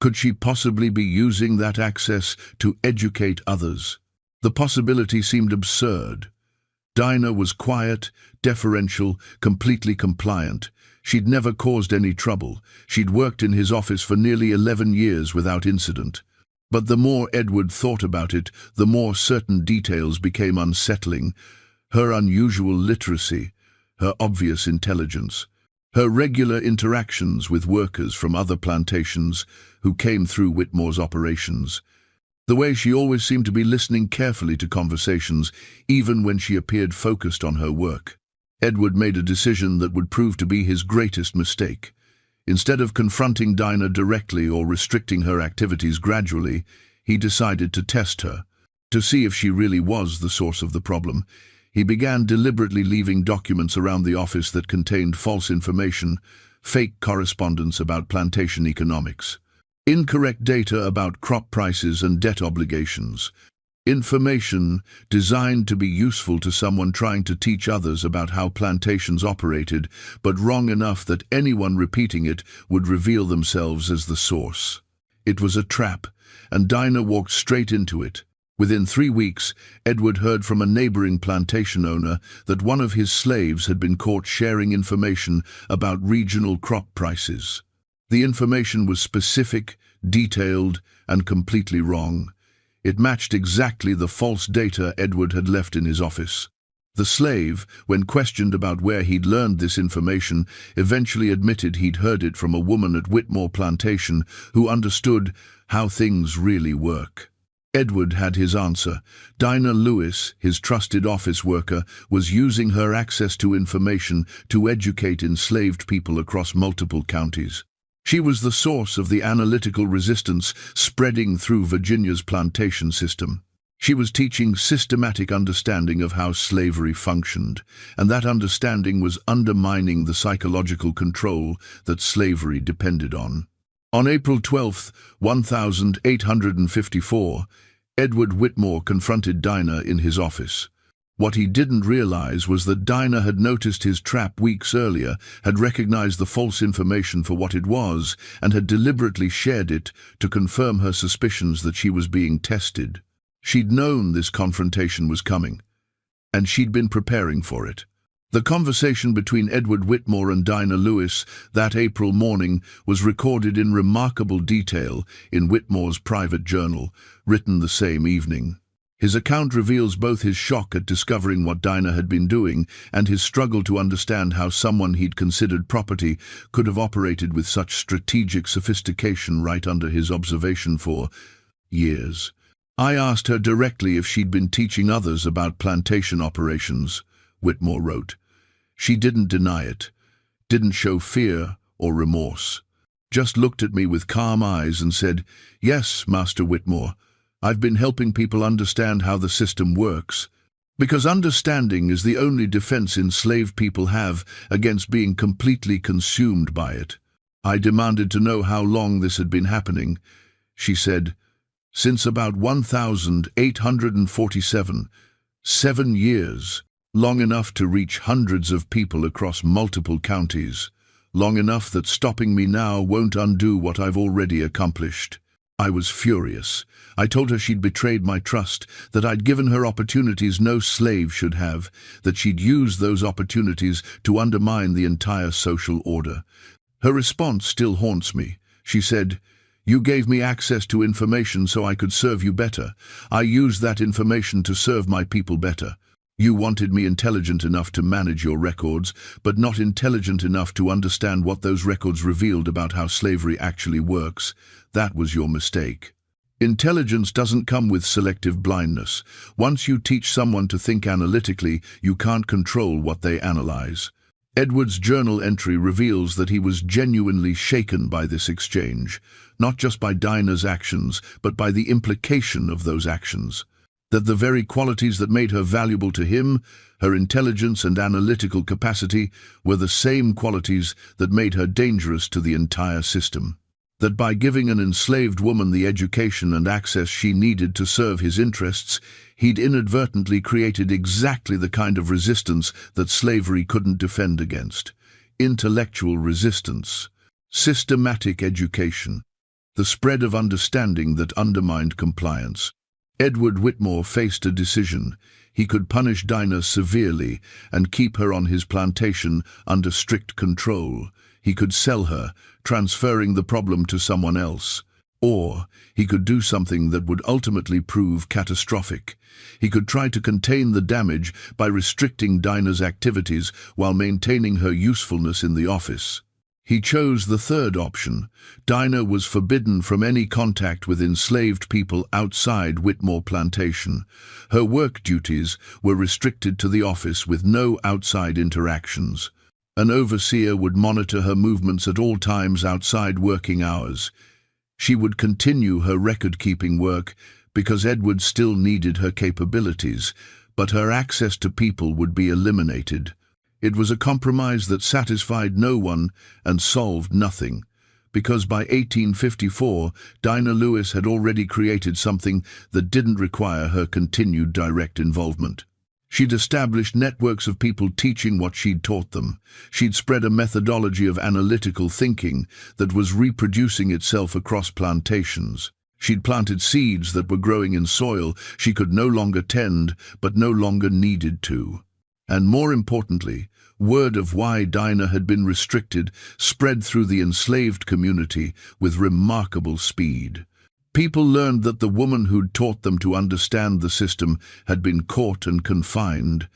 Could she possibly be using that access to educate others? The possibility seemed absurd. Dinah was quiet, deferential, completely compliant. She'd never caused any trouble. She'd worked in his office for nearly 11 years without incident. But the more Edward thought about it, the more certain details became unsettling. Her unusual literacy, her obvious intelligence, her regular interactions with workers from other plantations who came through Whitmore's operations, the way she always seemed to be listening carefully to conversations, even when she appeared focused on her work. Edward made a decision that would prove to be his greatest mistake. Instead of confronting Dinah directly or restricting her activities gradually, he decided to test her, to see if she really was the source of the problem. He began deliberately leaving documents around the office that contained false information, fake correspondence about plantation economics, incorrect data about crop prices and debt obligations, information designed to be useful to someone trying to teach others about how plantations operated, but wrong enough that anyone repeating it would reveal themselves as the source. It was a trap, and Dinah walked straight into it. Within 3 weeks, Edward heard from a neighboring plantation owner that one of his slaves had been caught sharing information about regional crop prices. The information was specific, detailed, and completely wrong. It matched exactly the false data Edward had left in his office. The slave, when questioned about where he'd learned this information, eventually admitted he'd heard it from a woman at Whitmore Plantation who understood how things really work. Edward had his answer. Dinah Lewis, his trusted office worker, was using her access to information to educate enslaved people across multiple counties. She was the source of the analytical resistance spreading through Virginia's plantation system. She was teaching systematic understanding of how slavery functioned, and that understanding was undermining the psychological control that slavery depended on. On April 12, 1854, Edward Whitmore confronted Dinah in his office. What he didn't realize was that Dinah had noticed his trap weeks earlier, had recognized the false information for what it was, and had deliberately shared it to confirm her suspicions that she was being tested. She'd known this confrontation was coming, and she'd been preparing for it. The conversation between Edward Whitmore and Dinah Lewis that April morning was recorded in remarkable detail in Whitmore's private journal, written the same evening. His account reveals both his shock at discovering what Dinah had been doing and his struggle to understand how someone he'd considered property could have operated with such strategic sophistication right under his observation for years. "I asked her directly if she'd been teaching others about plantation operations," Whitmore wrote. "She didn't deny it, didn't show fear or remorse. Just looked at me with calm eyes and said, 'Yes, Master Whitmore, I've been helping people understand how the system works.' Because understanding is the only defense enslaved people have against being completely consumed by it. I demanded to know how long this had been happening. She said, 'Since about 1847, 7 years, long enough to reach hundreds of people across multiple counties, long enough that stopping me now won't undo what I've already accomplished.' I was furious. I told her she'd betrayed my trust, that I'd given her opportunities no slave should have, that she'd used those opportunities to undermine the entire social order. Her response still haunts me. She said, 'You gave me access to information so I could serve you better. I used that information to serve my people better. You wanted me intelligent enough to manage your records, but not intelligent enough to understand what those records revealed about how slavery actually works. That was your mistake.' Intelligence doesn't come with selective blindness. Once you teach someone to think analytically, you can't control what they analyze." Edward's journal entry reveals that he was genuinely shaken by this exchange, not just by Dinah's actions, but by the implication of those actions. That the very qualities that made her valuable to him, her intelligence and analytical capacity, were the same qualities that made her dangerous to the entire system. That by giving an enslaved woman the education and access she needed to serve his interests, he'd inadvertently created exactly the kind of resistance that slavery couldn't defend against. Intellectual resistance, systematic education, the spread of understanding that undermined compliance. Edward Whitmore faced a decision. He could punish Dinah severely and keep her on his plantation under strict control. He could sell her, transferring the problem to someone else. Or he could do something that would ultimately prove catastrophic. He could try to contain the damage by restricting Dinah's activities while maintaining her usefulness in the office. He chose the third option. Dinah was forbidden from any contact with enslaved people outside Whitmore Plantation. Her work duties were restricted to the office with no outside interactions. An overseer would monitor her movements at all times outside working hours. She would continue her record-keeping work because Edward still needed her capabilities, but her access to people would be eliminated. It was a compromise that satisfied no one and solved nothing, because by 1854, Dinah Lewis had already created something that didn't require her continued direct involvement. She'd established networks of people teaching what she'd taught them. She'd spread a methodology of analytical thinking that was reproducing itself across plantations. She'd planted seeds that were growing in soil she could no longer tend, but no longer needed to. And more importantly, word of why Dinah had been restricted spread through the enslaved community with remarkable speed. People learned that the woman who'd taught them to understand the system had been caught and confined,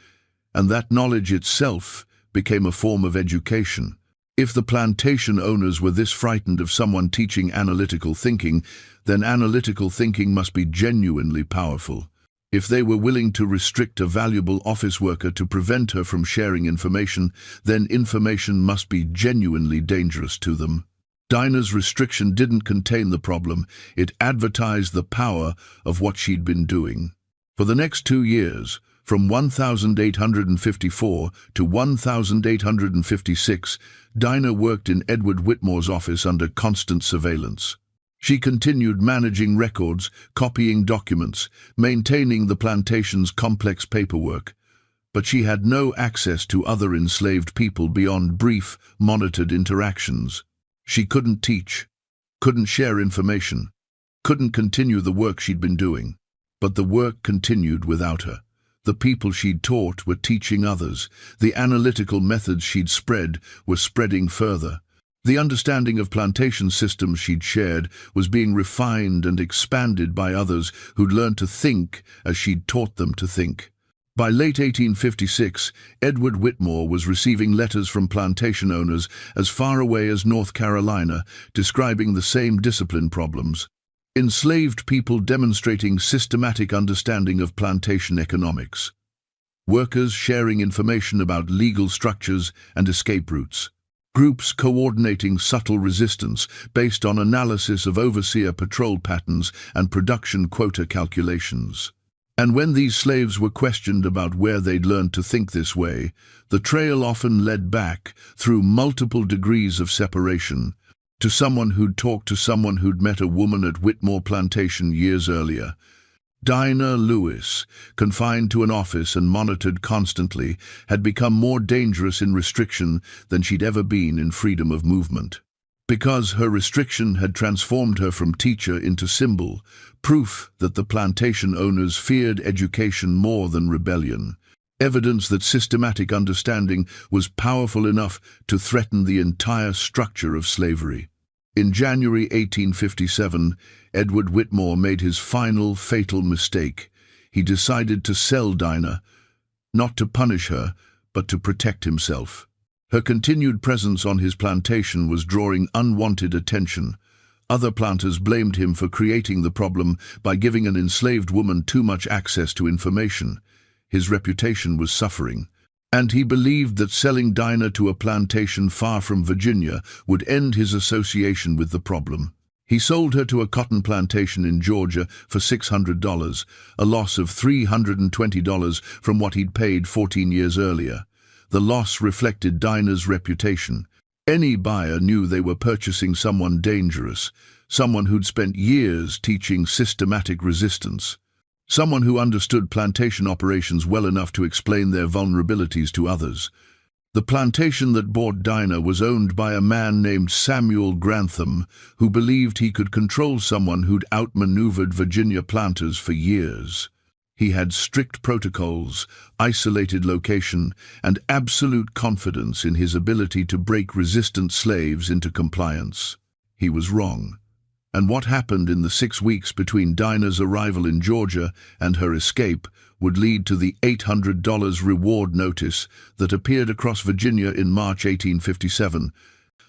and that knowledge itself became a form of education. If the plantation owners were this frightened of someone teaching analytical thinking, then analytical thinking must be genuinely powerful. If they were willing to restrict a valuable office worker to prevent her from sharing information, then information must be genuinely dangerous to them. Dinah's restriction didn't contain the problem, it advertised the power of what she'd been doing. For the next 2 years, from 1854 to 1856, Dinah worked in Edward Whitmore's office under constant surveillance. She continued managing records, copying documents, maintaining the plantation's complex paperwork, but she had no access to other enslaved people beyond brief, monitored interactions. She couldn't teach, couldn't share information, couldn't continue the work she'd been doing. But the work continued without her. The people she'd taught were teaching others. The analytical methods she'd spread were spreading further. The understanding of plantation systems she'd shared was being refined and expanded by others who'd learned to think as she'd taught them to think. By late 1856, Edward Whitmore was receiving letters from plantation owners as far away as North Carolina, describing the same discipline problems. Enslaved people demonstrating systematic understanding of plantation economics. Workers sharing information about legal structures and escape routes. Groups coordinating subtle resistance based on analysis of overseer patrol patterns and production quota calculations. And when these slaves were questioned about where they'd learned to think this way, the trail often led back, through multiple degrees of separation, to someone who'd talked to someone who'd met a woman at Whitmore Plantation years earlier. Dinah Lewis, confined to an office and monitored constantly, had become more dangerous in restriction than she'd ever been in freedom of movement. Because her restriction had transformed her from teacher into symbol, proof that the plantation owners feared education more than rebellion, evidence that systematic understanding was powerful enough to threaten the entire structure of slavery. In January 1857, Edward Whitmore made his final fatal mistake. He decided to sell Dinah, not to punish her, but to protect himself. Her continued presence on his plantation was drawing unwanted attention. Other planters blamed him for creating the problem by giving an enslaved woman too much access to information. His reputation was suffering, and he believed that selling Dinah to a plantation far from Virginia would end his association with the problem. He sold her to a cotton plantation in Georgia for $600, a loss of $320 from what he'd paid 14 years earlier. The loss reflected Dinah's reputation. Any buyer knew they were purchasing someone dangerous, someone who'd spent years teaching systematic resistance, someone who understood plantation operations well enough to explain their vulnerabilities to others. The plantation that bought Dinah was owned by a man named Samuel Grantham, who believed he could control someone who'd outmaneuvered Virginia planters for years. He had strict protocols, isolated location, and absolute confidence in his ability to break resistant slaves into compliance. He was wrong. And what happened in the 6 weeks between Dinah's arrival in Georgia and her escape would lead to the $800 reward notice that appeared across Virginia in March 1857,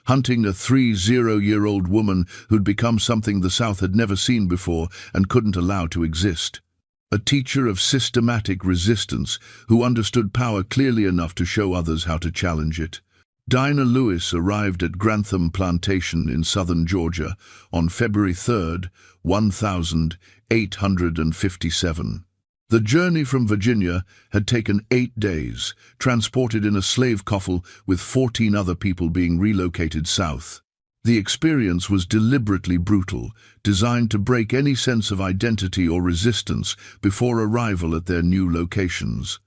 hunting a 30-year-old woman who'd become something the South had never seen before and couldn't allow to exist. A teacher of systematic resistance who understood power clearly enough to show others how to challenge it. Dinah Lewis arrived at Grantham Plantation in southern Georgia on February 3, 1857. The journey from Virginia had taken 8 days, transported in a slave coffle with 14 other people being relocated south. The experience was deliberately brutal, designed to break any sense of identity or resistance before arrival at their new locations.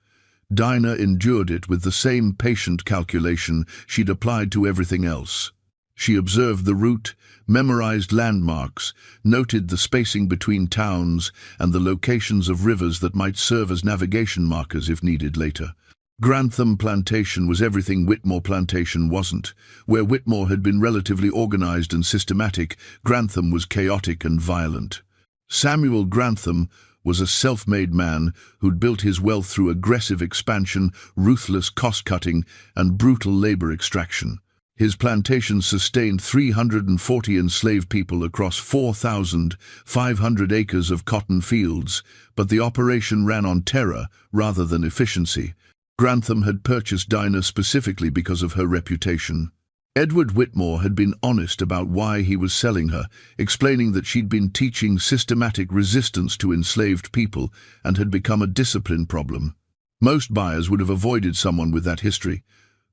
Dinah endured it with the same patient calculation she'd applied to everything else. She observed the route, memorized landmarks, noted the spacing between towns and the locations of rivers that might serve as navigation markers if needed later. Grantham Plantation was everything Whitmore Plantation wasn't. Where Whitmore had been relatively organized and systematic, Grantham was chaotic and violent. Samuel Grantham was a self-made man who'd built his wealth through aggressive expansion, ruthless cost-cutting, and brutal labor extraction. His plantation sustained 340 enslaved people across 4,500 acres of cotton fields, but the operation ran on terror rather than efficiency. Grantham had purchased Dinah specifically because of her reputation. Edward Whitmore had been honest about why he was selling her, explaining that she'd been teaching systematic resistance to enslaved people and had become a discipline problem. Most buyers would have avoided someone with that history,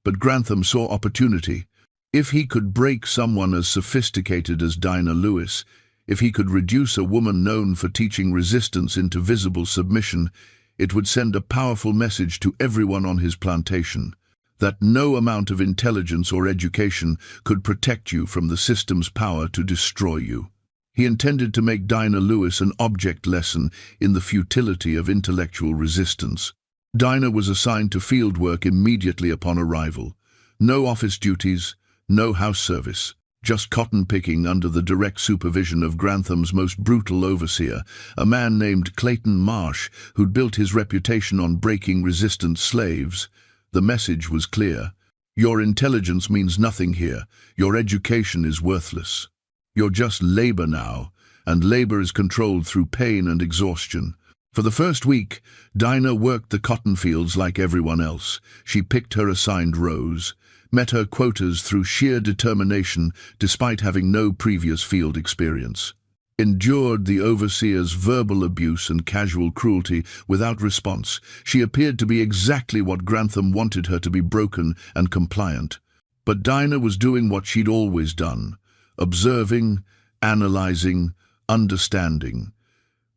but Grantham saw opportunity. If he could break someone as sophisticated as Dinah Lewis, if he could reduce a woman known for teaching resistance into visible submission, it would send a powerful message to everyone on his plantation, that no amount of intelligence or education could protect you from the system's power to destroy you. He intended to make Dinah Lewis an object lesson in the futility of intellectual resistance. Dinah was assigned to field work immediately upon arrival. No office duties, no house service, just cotton picking under the direct supervision of Grantham's most brutal overseer, a man named Clayton Marsh, who'd built his reputation on breaking resistant slaves. The message was clear. Your intelligence means nothing here. Your education is worthless. You're just labor now, and labor is controlled through pain and exhaustion. For the first week, Dinah worked the cotton fields like everyone else. She picked her assigned rows, met her quotas through sheer determination despite having no previous field experience, endured the overseer's verbal abuse and casual cruelty without response. She appeared to be exactly what Grantham wanted her to be: broken and compliant. But Dinah was doing what she'd always done: observing, analyzing, understanding.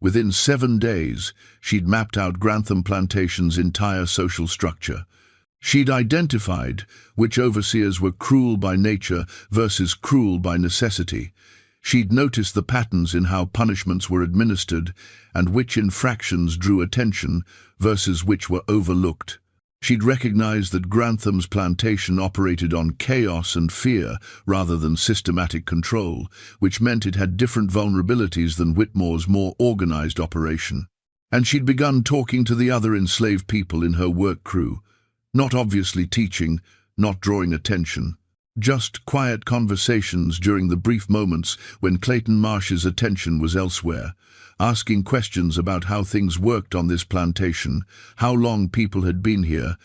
Within 7 days, she'd mapped out Grantham Plantation's entire social structure. She'd identified which overseers were cruel by nature versus cruel by necessity. She'd noticed the patterns in how punishments were administered and which infractions drew attention versus which were overlooked. She'd recognized that Grantham's plantation operated on chaos and fear rather than systematic control, which meant it had different vulnerabilities than Whitmore's more organized operation. And she'd begun talking to the other enslaved people in her work crew, not obviously teaching, not drawing attention. Just quiet conversations during the brief moments when Clayton Marsh's attention was elsewhere, asking questions about how things worked on this plantation, how long people had been here,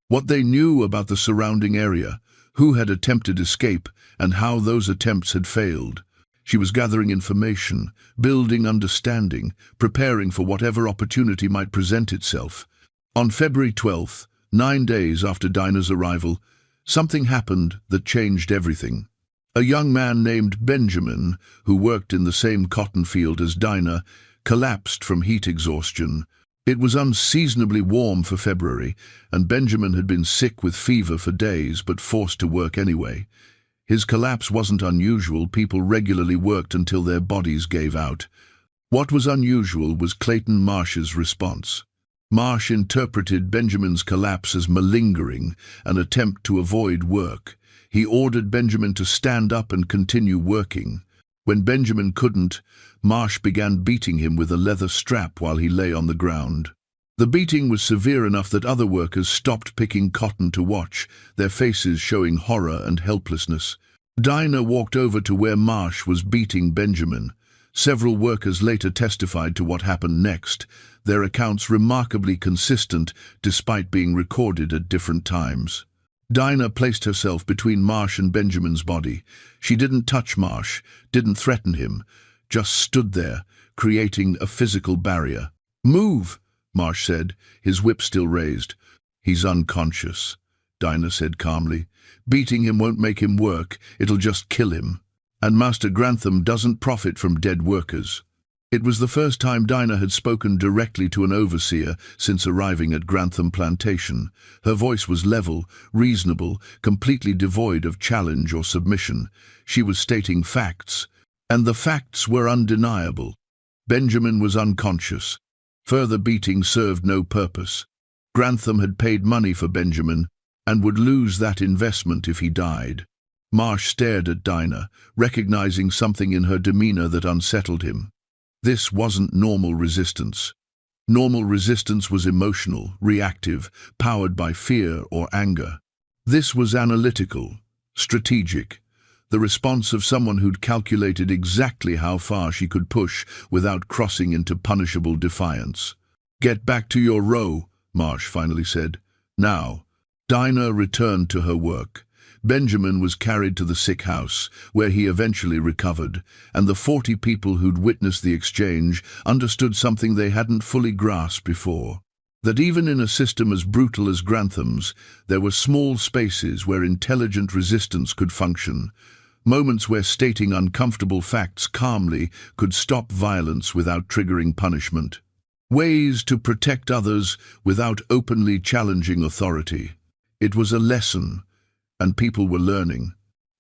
what they knew about the surrounding area, who had attempted escape, and how those attempts had failed. She was gathering information, building understanding, preparing for whatever opportunity might present itself. On February 12th, 9 days after Dinah's arrival, something happened that changed everything. A young man named Benjamin, who worked in the same cotton field as Dinah, collapsed from heat exhaustion. It was unseasonably warm for February, and Benjamin had been sick with fever for days but forced to work anyway. His collapse wasn't unusual. People regularly worked until their bodies gave out. What was unusual was Clayton Marsh's response. Marsh interpreted Benjamin's collapse as malingering, an attempt to avoid work. He ordered Benjamin to stand up and continue working. When Benjamin couldn't, Marsh began beating him with a leather strap while he lay on the ground. The beating was severe enough that other workers stopped picking cotton to watch, their faces showing horror and helplessness. Dinah walked over to where Marsh was beating Benjamin. Several workers later testified to what happened next, their accounts remarkably consistent despite being recorded at different times. Dinah placed herself between Marsh and Benjamin's body. She didn't touch Marsh, didn't threaten him, just stood there, creating a physical barrier. "Move," Marsh said, his whip still raised. "He's unconscious," Dinah said calmly. "Beating him won't make him work, it'll just kill him. And Master Grantham doesn't profit from dead workers." It was the first time Dinah had spoken directly to an overseer since arriving at Grantham Plantation. Her voice was level, reasonable, completely devoid of challenge or submission. She was stating facts, and the facts were undeniable. Benjamin was unconscious. Further beating served no purpose. Grantham had paid money for Benjamin and would lose that investment if he died. Marsh stared at Dinah, recognizing something in her demeanor that unsettled him. This wasn't normal resistance. Normal resistance was emotional, reactive, powered by fear or anger. This was analytical, strategic, the response of someone who'd calculated exactly how far she could push without crossing into punishable defiance. "Get back to your row," Marsh finally said. "Now." Dinah returned to her work. Benjamin was carried to the sick house, where he eventually recovered, and the 40 people who'd witnessed the exchange understood something they hadn't fully grasped before. That even in a system as brutal as Grantham's, there were small spaces where intelligent resistance could function, moments where stating uncomfortable facts calmly could stop violence without triggering punishment. Ways to protect others without openly challenging authority. It was a lesson, and people were learning.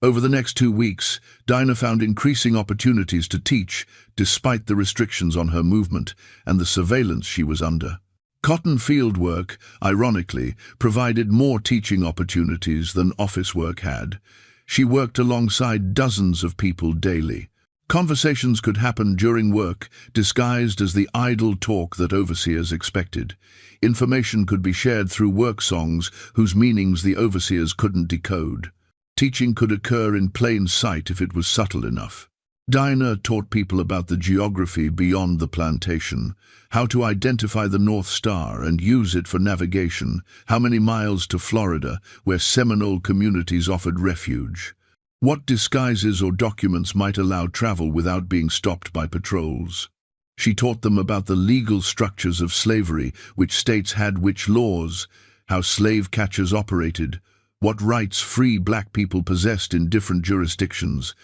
Over the next 2 weeks, Dinah found increasing opportunities to teach, despite the restrictions on her movement and the surveillance she was under. Cotton field work, ironically, provided more teaching opportunities than office work had. She worked alongside dozens of people daily. Conversations could happen during work, disguised as the idle talk that overseers expected. Information could be shared through work songs whose meanings the overseers couldn't decode. Teaching could occur in plain sight if it was subtle enough. Dinah taught people about the geography beyond the plantation, how to identify the North Star and use it for navigation, how many miles to Florida, where Seminole communities offered refuge, what disguises or documents might allow travel without being stopped by patrols. She taught them about the legal structures of slavery, which states had which laws, how slave catchers operated, what rights free black people possessed in different jurisdictions.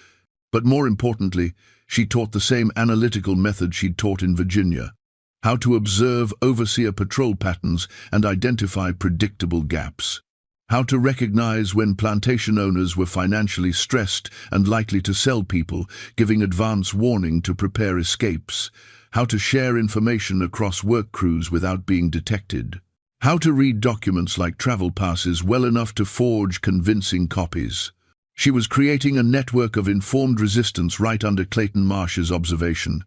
But more importantly, she taught the same analytical method she'd taught in Virginia, how to observe overseer patrol patterns and identify predictable gaps, how to recognize when plantation owners were financially stressed and likely to sell people, giving advance warning to prepare escapes, how to share information across work crews without being detected, how to read documents like travel passes well enough to forge convincing copies. She was creating a network of informed resistance right under Clayton Marsh's observation,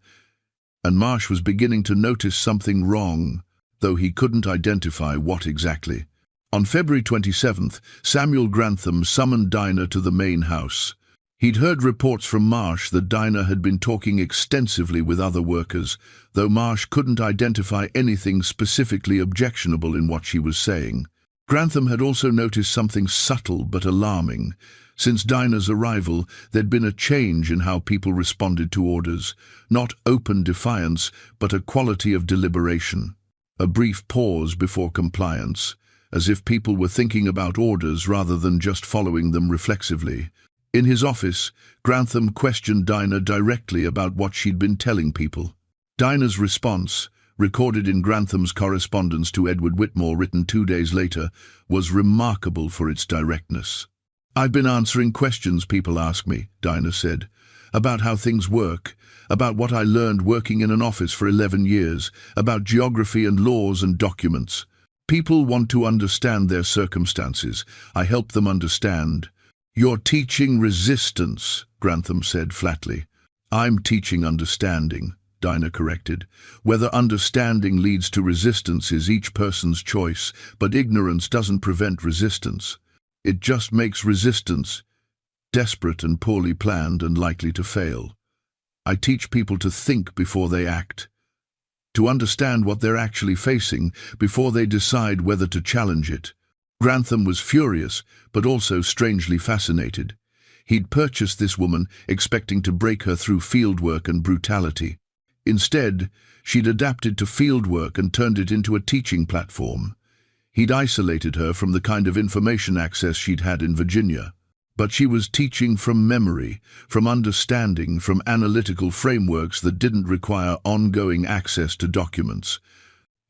and Marsh was beginning to notice something wrong, though he couldn't identify what exactly. On February 27th, Samuel Grantham summoned Dinah to the main house. He'd heard reports from Marsh that Dinah had been talking extensively with other workers, though Marsh couldn't identify anything specifically objectionable in what she was saying. Grantham had also noticed something subtle but alarming. Since Dinah's arrival, there'd been a change in how people responded to orders, not open defiance, but a quality of deliberation. A brief pause before compliance, as if people were thinking about orders rather than just following them reflexively. In his office, Grantham questioned Dinah directly about what she'd been telling people. Dinah's response, recorded in Grantham's correspondence to Edward Whitmore written 2 days later, was remarkable for its directness. "I've been answering questions people ask me," Dinah said, "about how things work, about what I learned working in an office for 11 years, about geography and laws and documents. People want to understand their circumstances. I help them understand." "You're teaching resistance," Grantham said flatly. "I'm teaching understanding," Dinah corrected. "Whether understanding leads to resistance is each person's choice, but ignorance doesn't prevent resistance. It just makes resistance desperate and poorly planned and likely to fail. I teach people to think before they act, to understand what they're actually facing before they decide whether to challenge it." Grantham was furious, but also strangely fascinated. He'd purchased this woman, expecting to break her through fieldwork and brutality. Instead, she'd adapted to fieldwork and turned it into a teaching platform. He'd isolated her from the kind of information access she'd had in Virginia. But she was teaching from memory, from understanding, from analytical frameworks that didn't require ongoing access to documents.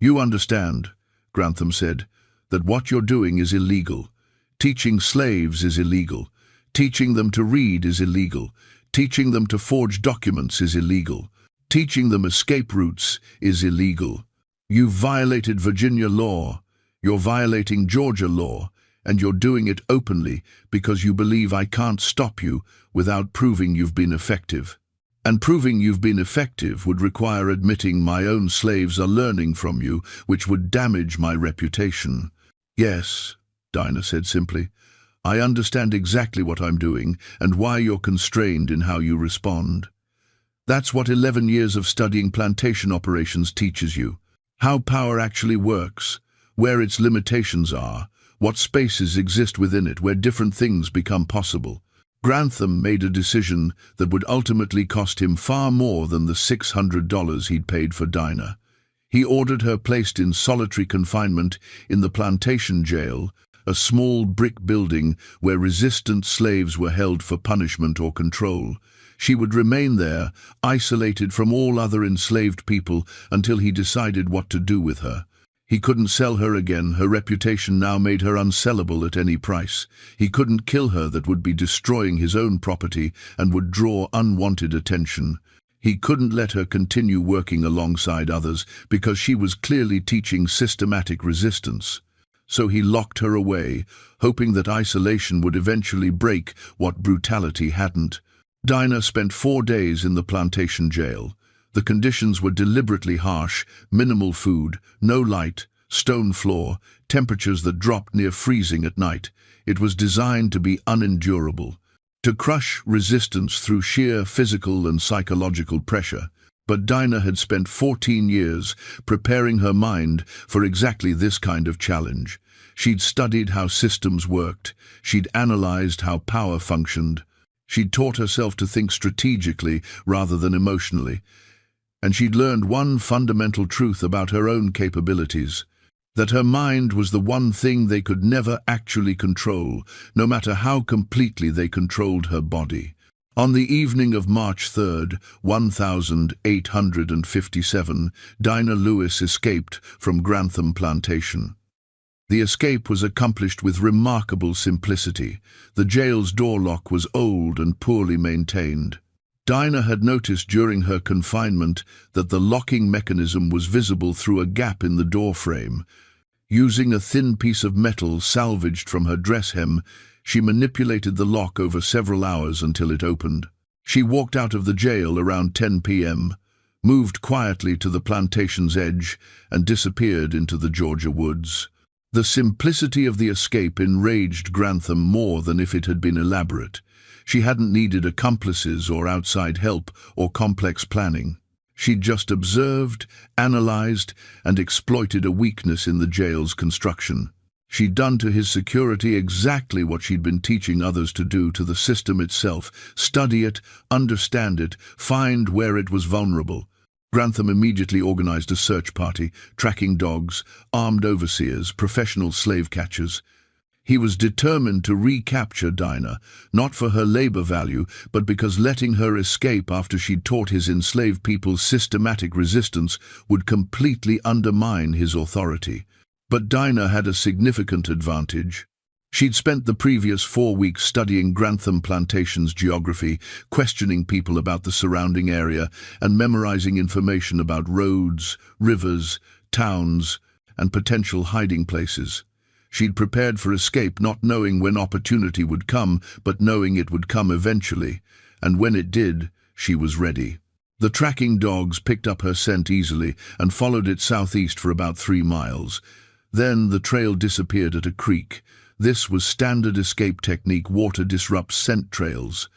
"You understand," Grantham said, "that what you're doing is illegal. Teaching slaves is illegal. Teaching them to read is illegal. Teaching them to forge documents is illegal. Teaching them escape routes is illegal. You've violated Virginia law. You're violating Georgia law, and you're doing it openly because you believe I can't stop you without proving you've been effective. And proving you've been effective would require admitting my own slaves are learning from you, which would damage my reputation." "Yes," Dinah said simply. "I understand exactly what I'm doing and why you're constrained in how you respond. That's what 11 years of studying plantation operations teaches you. How power actually works, where its limitations are, what spaces exist within it where different things become possible." Grantham made a decision that would ultimately cost him far more than the $600 he'd paid for Dinah. He ordered her placed in solitary confinement in the plantation jail, a small brick building where resistant slaves were held for punishment or control. She would remain there, isolated from all other enslaved people, until he decided what to do with her. He couldn't sell her again. Her reputation now made her unsellable at any price. He couldn't kill her. That would be destroying his own property and would draw unwanted attention. He couldn't let her continue working alongside others because she was clearly teaching systematic resistance. So he locked her away, hoping that isolation would eventually break what brutality hadn't. Dinah spent 4 days in the plantation jail. The conditions were deliberately harsh: minimal food, no light, stone floor, temperatures that dropped near freezing at night. It was designed to be unendurable, to crush resistance through sheer physical and psychological pressure. But Dinah had spent 14 years preparing her mind for exactly this kind of challenge. She'd studied how systems worked. She'd analyzed how power functioned. She'd taught herself to think strategically rather than emotionally. And she'd learned one fundamental truth about her own capabilities: that her mind was the one thing they could never actually control, no matter how completely they controlled her body. On the evening of March 3rd, 1857, Dinah Lewis escaped from Grantham Plantation. The escape was accomplished with remarkable simplicity. The jail's door lock was old and poorly maintained. Dinah had noticed during her confinement that the locking mechanism was visible through a gap in the door frame. Using a thin piece of metal salvaged from her dress hem, she manipulated the lock over several hours until it opened. She walked out of the jail around 10 p.m., moved quietly to the plantation's edge, and disappeared into the Georgia woods. The simplicity of the escape enraged Grantham more than if it had been elaborate. She hadn't needed accomplices or outside help or complex planning. She'd just observed, analyzed, and exploited a weakness in the jail's construction. She'd done to his security exactly what she'd been teaching others to do to the system itself: study it, understand it, find where it was vulnerable. Grantham immediately organized a search party, tracking dogs, armed overseers, professional slave catchers. He was determined to recapture Dinah, not for her labor value, but because letting her escape after she'd taught his enslaved people systematic resistance would completely undermine his authority. But Dinah had a significant advantage. She'd spent the previous 4 weeks studying Grantham Plantation's geography, questioning people about the surrounding area, and memorizing information about roads, rivers, towns, and potential hiding places. She'd prepared for escape, not knowing when opportunity would come, but knowing it would come eventually, and when it did, she was ready. The tracking dogs picked up her scent easily and followed it southeast for about 3 miles. Then the trail disappeared at a creek. This was standard escape technique: water disrupts scent trails.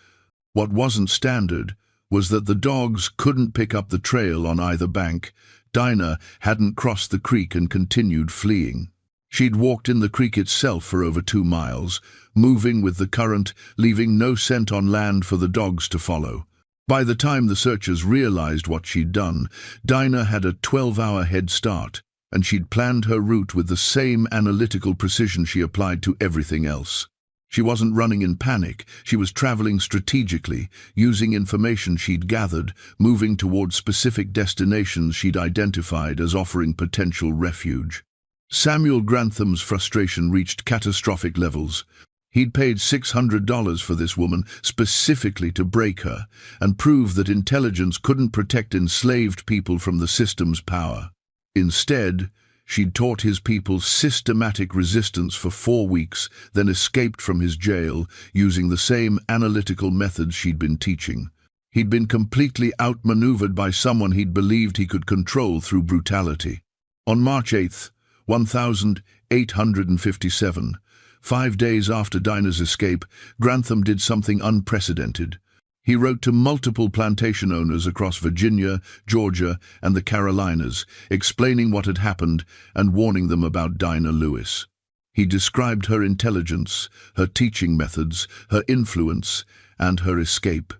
What wasn't standard was that the dogs couldn't pick up the trail on either bank. Dinah hadn't crossed the creek and continued fleeing. She'd walked in the creek itself for over 2 miles, moving with the current, leaving no scent on land for the dogs to follow. By the time the searchers realized what she'd done, Dinah had a 12-hour head start, and she'd planned her route with the same analytical precision she applied to everything else. She wasn't running in panic. She was traveling strategically, using information she'd gathered, moving towards specific destinations she'd identified as offering potential refuge. Samuel Grantham's frustration reached catastrophic levels. He'd paid $600 for this woman specifically to break her and prove that intelligence couldn't protect enslaved people from the system's power. Instead, she'd taught his people systematic resistance for 4 weeks, then escaped from his jail using the same analytical methods she'd been teaching. He'd been completely outmaneuvered by someone he'd believed he could control through brutality. On March 8th, 1857, 5 days after Dinah's escape, Grantham did something unprecedented. He wrote to multiple plantation owners across Virginia, Georgia, and the Carolinas, explaining what had happened and warning them about Dinah Lewis. He described her intelligence, her teaching methods, her influence, and her escape.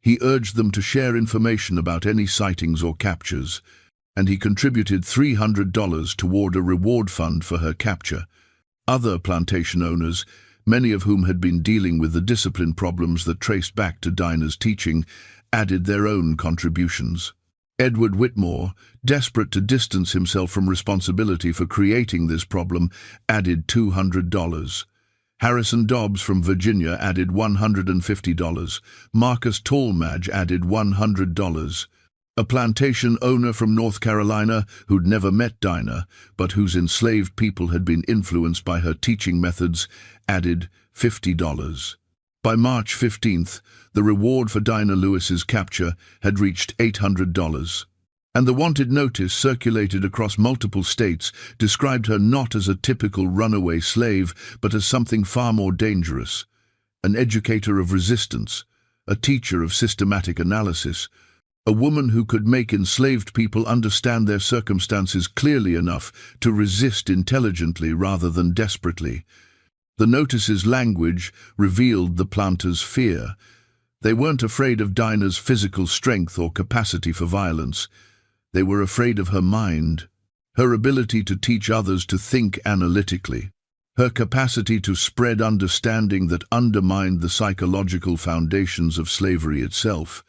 He urged them to share information about any sightings or captures, and he contributed $300 toward a reward fund for her capture. Other plantation owners, many of whom had been dealing with the discipline problems that traced back to Dinah's teaching, added their own contributions. Edward Whitmore, desperate to distance himself from responsibility for creating this problem, added $200. Harrison Dobbs from Virginia added $150. Marcus Talmadge added $100. A plantation owner from North Carolina who'd never met Dinah, but whose enslaved people had been influenced by her teaching methods, added $50. By March 15th, the reward for Dinah Lewis's capture had reached $800. And the wanted notice circulated across multiple states described her not as a typical runaway slave, but as something far more dangerous. An educator of resistance, a teacher of systematic analysis, a woman who could make enslaved people understand their circumstances clearly enough to resist intelligently rather than desperately. The notice's language revealed the planters' fear. They weren't afraid of Dinah's physical strength or capacity for violence. They were afraid of her mind, her ability to teach others to think analytically, her capacity to spread understanding that undermined the psychological foundations of slavery itself.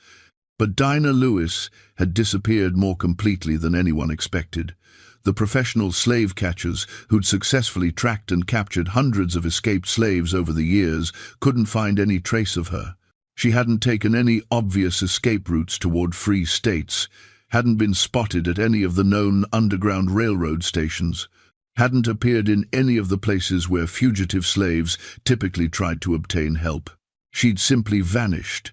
But Dinah Lewis had disappeared more completely than anyone expected. The professional slave catchers who'd successfully tracked and captured hundreds of escaped slaves over the years couldn't find any trace of her. She hadn't taken any obvious escape routes toward free states, hadn't been spotted at any of the known underground railroad stations, hadn't appeared in any of the places where fugitive slaves typically tried to obtain help. She'd simply vanished,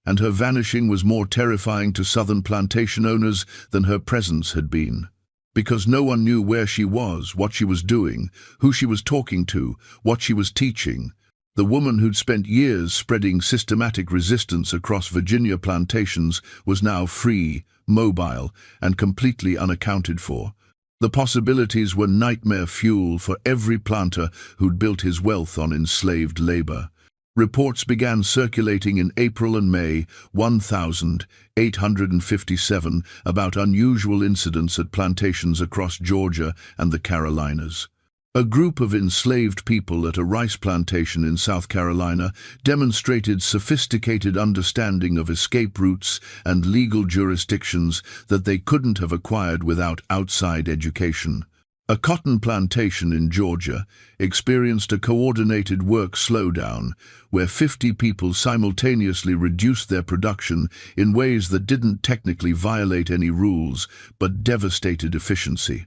and her vanishing was more terrifying to Southern plantation owners than her presence had been. Because no one knew where she was, what she was doing, who she was talking to, what she was teaching. The woman who'd spent years spreading systematic resistance across Virginia plantations was now free, mobile, and completely unaccounted for. The possibilities were nightmare fuel for every planter who'd built his wealth on enslaved labor. Reports began circulating in April and May 1857 about unusual incidents at plantations across Georgia and the Carolinas. A group of enslaved people at a rice plantation in South Carolina demonstrated sophisticated understanding of escape routes and legal jurisdictions that they couldn't have acquired without outside education. A cotton plantation in Georgia experienced a coordinated work slowdown where 50 people simultaneously reduced their production in ways that didn't technically violate any rules but devastated efficiency.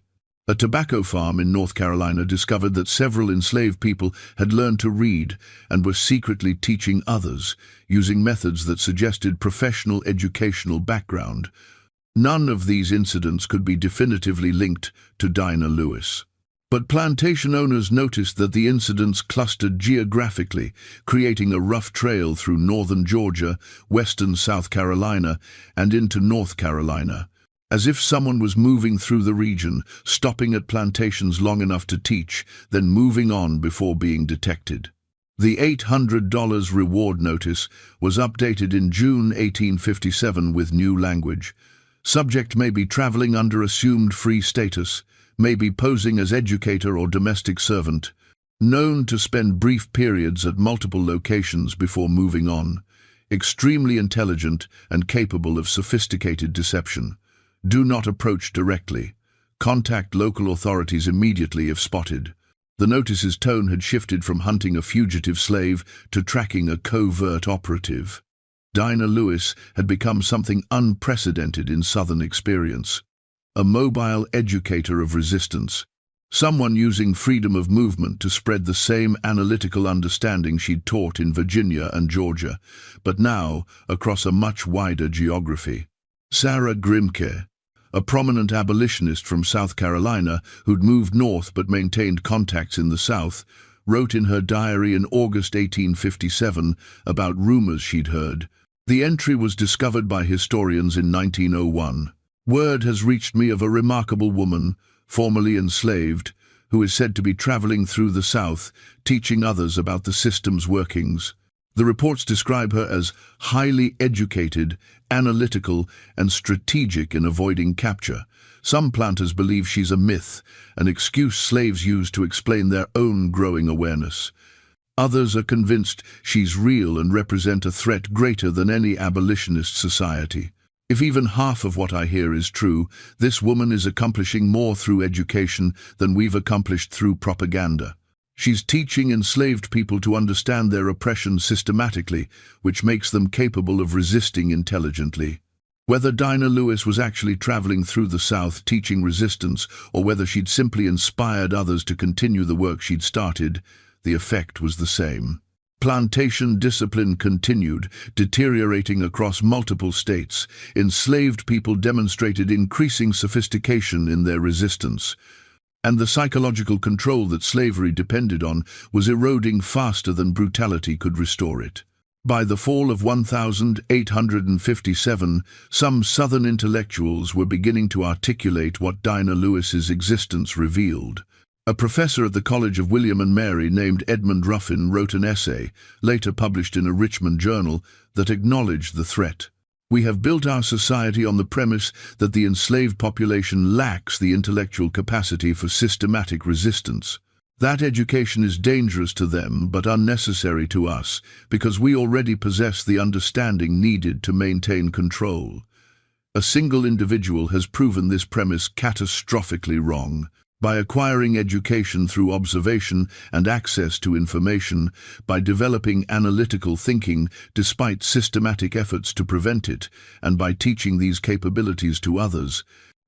A tobacco farm in North Carolina discovered that several enslaved people had learned to read and were secretly teaching others, using methods that suggested professional educational background. None of these incidents could be definitively linked to Dinah Lewis. But plantation owners noticed that the incidents clustered geographically, creating a rough trail through northern Georgia, western South Carolina, and into North Carolina. As if someone was moving through the region, stopping at plantations long enough to teach, then moving on before being detected. The $800 reward notice was updated in June 1857 with new language. Subject may be traveling under assumed free status, may be posing as educator or domestic servant, known to spend brief periods at multiple locations before moving on, extremely intelligent and capable of sophisticated deception. Do not approach directly. Contact local authorities immediately if spotted. The notice's tone had shifted from hunting a fugitive slave to tracking a covert operative. Dinah Lewis had become something unprecedented in Southern experience. A mobile educator of resistance. Someone using freedom of movement to spread the same analytical understanding she'd taught in Virginia and Georgia, but now across a much wider geography. Sarah Grimke, a prominent abolitionist from South Carolina who'd moved north but maintained contacts in the South, wrote in her diary in August 1857 about rumors she'd heard. The entry was discovered by historians in 1901. Word has reached me of a remarkable woman, formerly enslaved, who is said to be traveling through the South, teaching others about the system's workings. The reports describe her as highly educated, analytical, and strategic in avoiding capture. Some planters believe she's a myth, an excuse slaves use to explain their own growing awareness. Others are convinced she's real and represent a threat greater than any abolitionist society. If even half of what I hear is true, this woman is accomplishing more through education than we've accomplished through propaganda. She's teaching enslaved people to understand their oppression systematically, which makes them capable of resisting intelligently. Whether Dinah Lewis was actually traveling through the South teaching resistance, or whether she'd simply inspired others to continue the work she'd started, the effect was the same. Plantation discipline continued, deteriorating across multiple states. Enslaved people demonstrated increasing sophistication in their resistance, and the psychological control that slavery depended on was eroding faster than brutality could restore it. By the fall of 1857, some Southern intellectuals were beginning to articulate what Dinah Lewis's existence revealed. A professor at the College of William and Mary named Edmund Ruffin wrote an essay, later published in a Richmond journal, that acknowledged the threat. We have built our society on the premise that the enslaved population lacks the intellectual capacity for systematic resistance. That education is dangerous to them but unnecessary to us, because we already possess the understanding needed to maintain control. A single individual has proven this premise catastrophically wrong. By acquiring education through observation and access to information, by developing analytical thinking despite systematic efforts to prevent it, and by teaching these capabilities to others,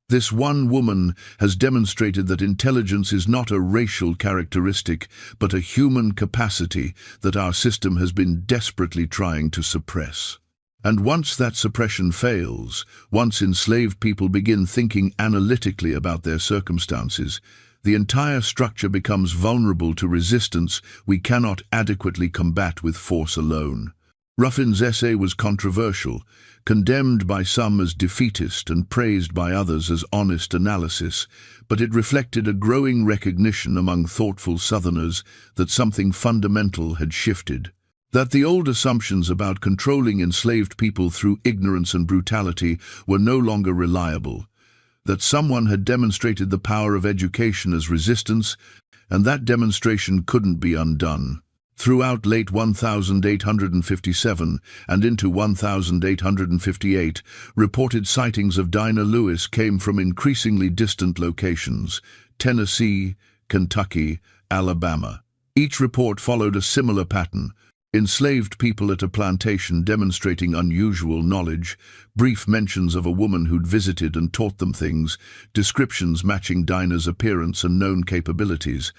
this one woman has demonstrated that intelligence is not a racial characteristic, but a human capacity that our system has been desperately trying to suppress. And once that suppression fails, once enslaved people begin thinking analytically about their circumstances, the entire structure becomes vulnerable to resistance we cannot adequately combat with force alone. Ruffin's essay was controversial, condemned by some as defeatist and praised by others as honest analysis, but it reflected a growing recognition among thoughtful Southerners that something fundamental had shifted. That the old assumptions about controlling enslaved people through ignorance and brutality were no longer reliable, that someone had demonstrated the power of education as resistance, and that demonstration couldn't be undone. Throughout late 1857 and into 1858, reported sightings of Dinah Lewis came from increasingly distant locations: Tennessee, Kentucky, Alabama. Each report followed a similar pattern: enslaved people at a plantation demonstrating unusual knowledge, brief mentions of a woman who'd visited and taught them things, descriptions matching Dinah's appearance and known capabilities.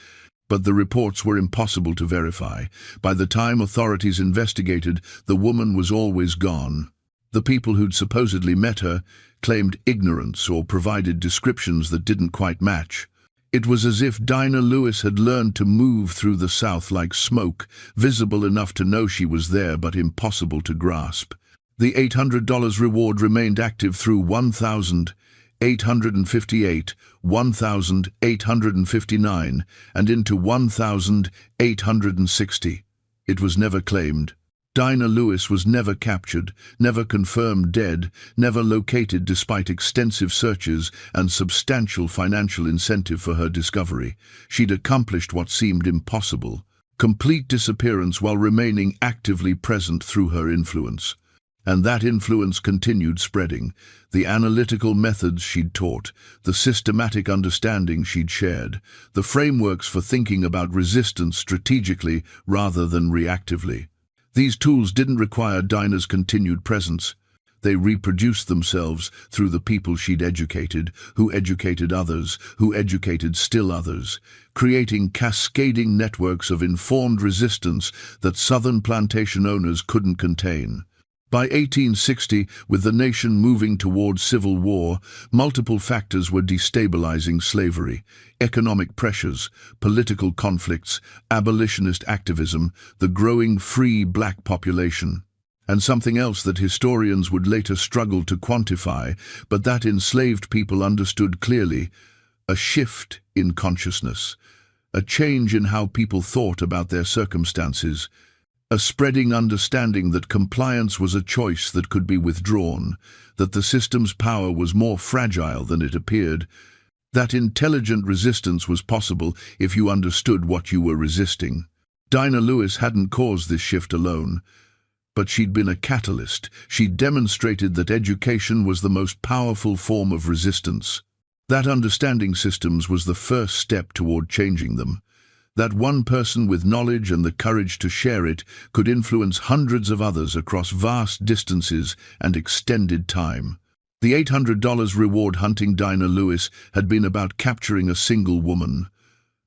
But the reports were impossible to verify. By the time authorities investigated, the woman was always gone. The people who'd supposedly met her claimed ignorance or provided descriptions that didn't quite match. It was as if Dinah Lewis had learned to move through the South like smoke, visible enough to know she was there but impossible to grasp. The $800 reward remained active through 1858, 1859, and into 1860. It was never claimed. Dinah Lewis was never captured, never confirmed dead, never located despite extensive searches and substantial financial incentive for her discovery. She'd accomplished what seemed impossible: complete disappearance while remaining actively present through her influence. And that influence continued spreading. The analytical methods she'd taught, the systematic understanding she'd shared, the frameworks for thinking about resistance strategically rather than reactively. These tools didn't require Dinah's continued presence. They reproduced themselves through the people she'd educated, who educated others, who educated still others, creating cascading networks of informed resistance that Southern plantation owners couldn't contain. By 1860, with the nation moving towards civil war, multiple factors were destabilizing slavery: economic pressures, political conflicts, abolitionist activism, the growing free black population, and something else that historians would later struggle to quantify, but that enslaved people understood clearly: a shift in consciousness, a change in how people thought about their circumstances, a spreading understanding that compliance was a choice that could be withdrawn, that the system's power was more fragile than it appeared, that intelligent resistance was possible if you understood what you were resisting. Dinah Lewis hadn't caused this shift alone, but she'd been a catalyst. She'd demonstrated that education was the most powerful form of resistance. That understanding systems was the first step toward changing them. That one person with knowledge and the courage to share it could influence hundreds of others across vast distances and extended time. The $800 reward hunting Dinah Lewis had been about capturing a single woman.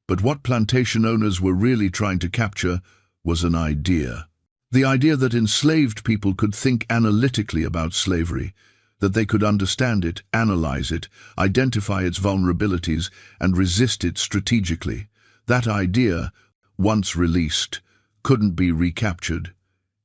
But what plantation owners were really trying to capture was an idea. The idea that enslaved people could think analytically about slavery, that they could understand it, analyze it, identify its vulnerabilities, and resist it strategically. That idea, once released, couldn't be recaptured.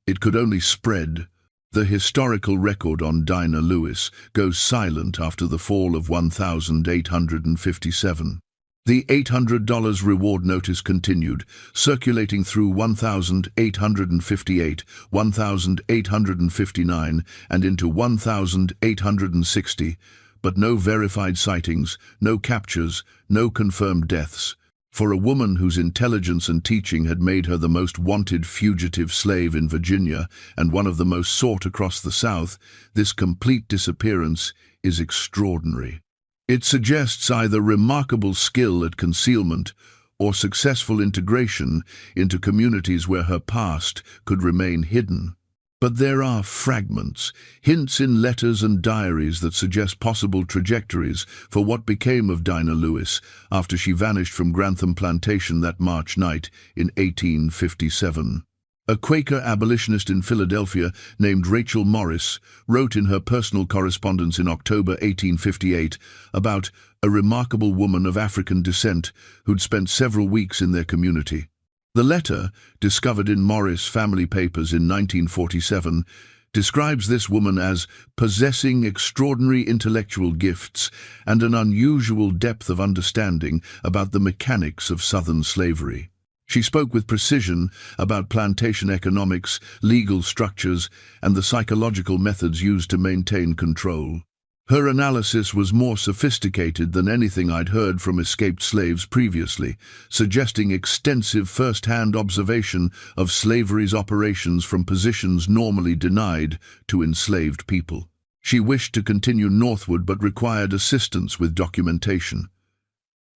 It could only spread. The historical record on Dinah Lewis goes silent after the fall of 1857. The $800 reward notice continued, circulating through 1858, 1859, and into 1860, but no verified sightings, no captures, no confirmed deaths. For a woman whose intelligence and teaching had made her the most wanted fugitive slave in Virginia and one of the most sought across the South, this complete disappearance is extraordinary. It suggests either remarkable skill at concealment or successful integration into communities where her past could remain hidden. But there are fragments, hints in letters and diaries that suggest possible trajectories for what became of Dinah Lewis after she vanished from Grantham Plantation that March night in 1857. A Quaker abolitionist in Philadelphia named Rachel Morris wrote in her personal correspondence in October 1858 about a remarkable woman of African descent who'd spent several weeks in their community. The letter, discovered in Morris family papers in 1947, describes this woman as possessing extraordinary intellectual gifts and an unusual depth of understanding about the mechanics of Southern slavery. She spoke with precision about plantation economics, legal structures, and the psychological methods used to maintain control. Her analysis was more sophisticated than anything I'd heard from escaped slaves previously, suggesting extensive first-hand observation of slavery's operations from positions normally denied to enslaved people. She wished to continue northward but required assistance with documentation.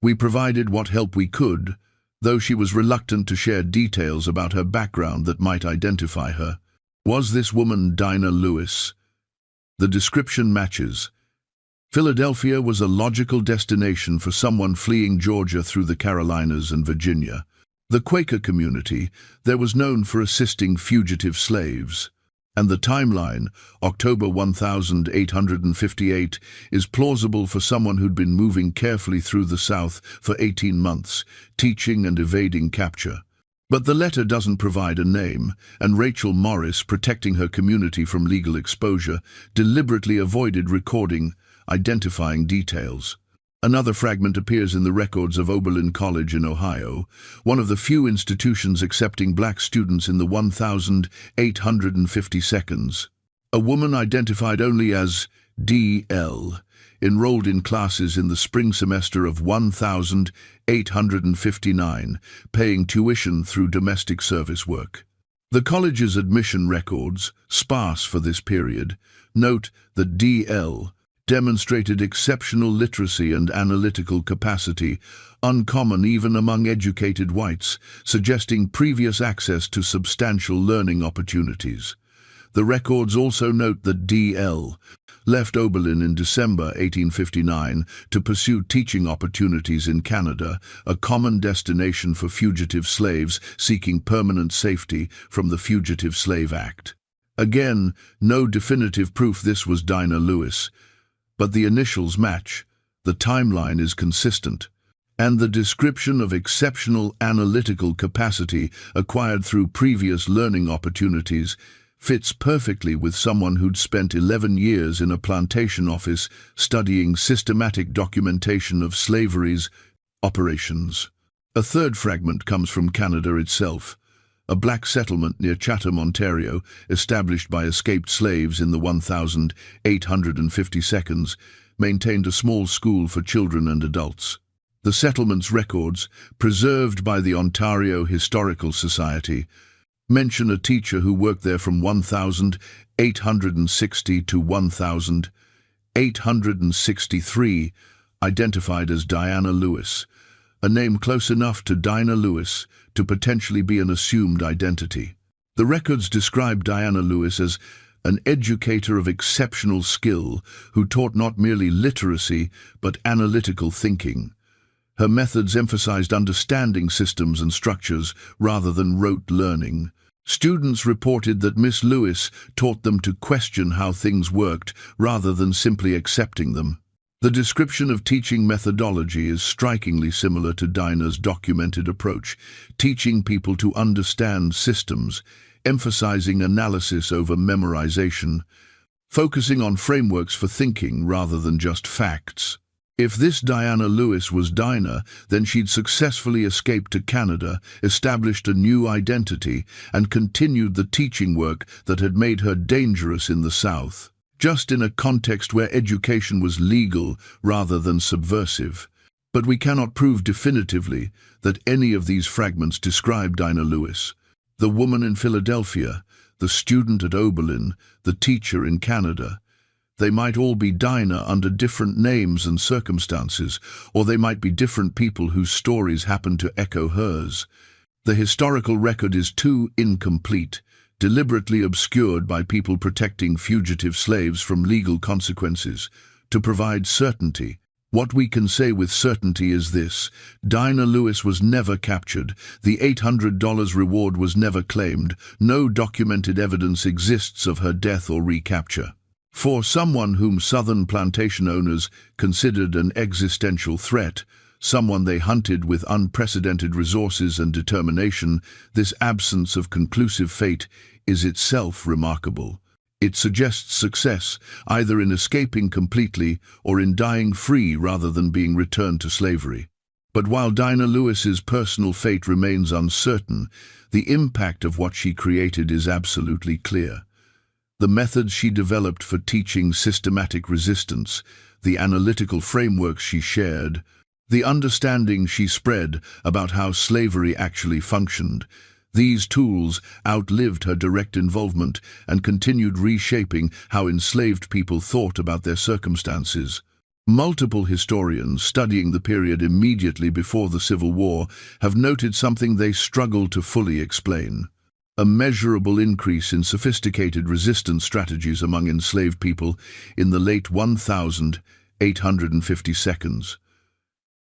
We provided what help we could, though she was reluctant to share details about her background that might identify her. Was this woman Dinah Lewis? The description matches. Philadelphia was a logical destination for someone fleeing Georgia through the Carolinas and Virginia. The Quaker community there was known for assisting fugitive slaves. And the timeline, October 1858, is plausible for someone who'd been moving carefully through the South for 18 months, teaching and evading capture. But the letter doesn't provide a name, and Rachel Morris, protecting her community from legal exposure, deliberately avoided recording, identifying details. Another fragment appears in the records of Oberlin College in Ohio, one of the few institutions accepting black students in the 1852nd. A woman identified only as D.L. enrolled in classes in the spring semester of 1859, paying tuition through domestic service work. The college's admission records, sparse for this period, note that D.L. demonstrated exceptional literacy and analytical capacity, uncommon even among educated whites, suggesting previous access to substantial learning opportunities. The records also note that D.L. left Oberlin in December 1859 to pursue teaching opportunities in Canada, a common destination for fugitive slaves seeking permanent safety from the Fugitive Slave Act. Again, no definitive proof this was Dinah Lewis, but the initials match, the timeline is consistent, and the description of exceptional analytical capacity acquired through previous learning opportunities fits perfectly with someone who'd spent 11 years in a plantation office studying systematic documentation of slavery's operations. A third fragment comes from Canada itself. A black settlement near Chatham, Ontario, established by escaped slaves in the 1852nd, maintained a small school for children and adults. The settlement's records, preserved by the Ontario Historical Society, mention a teacher who worked there from 1860 to 1863, identified as Dinah Lewis, a name close enough to Dinah Lewis to potentially be an assumed identity. The records describe Diana Lewis as an educator of exceptional skill who taught not merely literacy but analytical thinking. Her methods emphasized understanding systems and structures rather than rote learning. Students reported that Miss Lewis taught them to question how things worked rather than simply accepting them. The description of teaching methodology is strikingly similar to Dinah's documented approach, teaching people to understand systems, emphasizing analysis over memorization, focusing on frameworks for thinking rather than just facts. If this Diana Lewis was Dinah, then she'd successfully escaped to Canada, established a new identity, and continued the teaching work that had made her dangerous in the South, just in a context where education was legal rather than subversive. But we cannot prove definitively that any of these fragments describe Dinah Lewis. The woman in Philadelphia, the student at Oberlin, the teacher in Canada. They might all be Dinah under different names and circumstances, or they might be different people whose stories happen to echo hers. The historical record is too incomplete, deliberately obscured by people protecting fugitive slaves from legal consequences, to provide certainty. What we can say with certainty is this: Dinah Lewis was never captured, the $800 reward was never claimed, no documented evidence exists of her death or recapture. For someone whom Southern plantation owners considered an existential threat, someone they hunted with unprecedented resources and determination, this absence of conclusive fate is itself remarkable. It suggests success, either in escaping completely or in dying free rather than being returned to slavery. But while Dinah Lewis's personal fate remains uncertain, the impact of what she created is absolutely clear. The methods she developed for teaching systematic resistance, the analytical frameworks she shared, the understanding she spread about how slavery actually functioned, these tools outlived her direct involvement and continued reshaping how enslaved people thought about their circumstances. Multiple historians studying the period immediately before the Civil War have noted something they struggle to fully explain: a measurable increase in sophisticated resistance strategies among enslaved people in the late 1852s.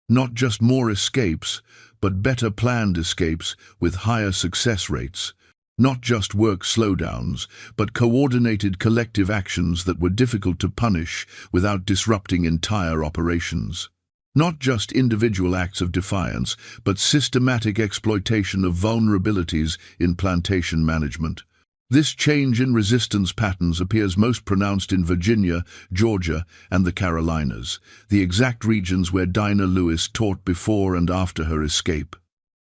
Not just more escapes, but better planned escapes with higher success rates. Not just work slowdowns, but coordinated collective actions that were difficult to punish without disrupting entire operations. Not just individual acts of defiance, but systematic exploitation of vulnerabilities in plantation management. This change in resistance patterns appears most pronounced in Virginia, Georgia, and the Carolinas, the exact regions where Dinah Lewis taught before and after her escape.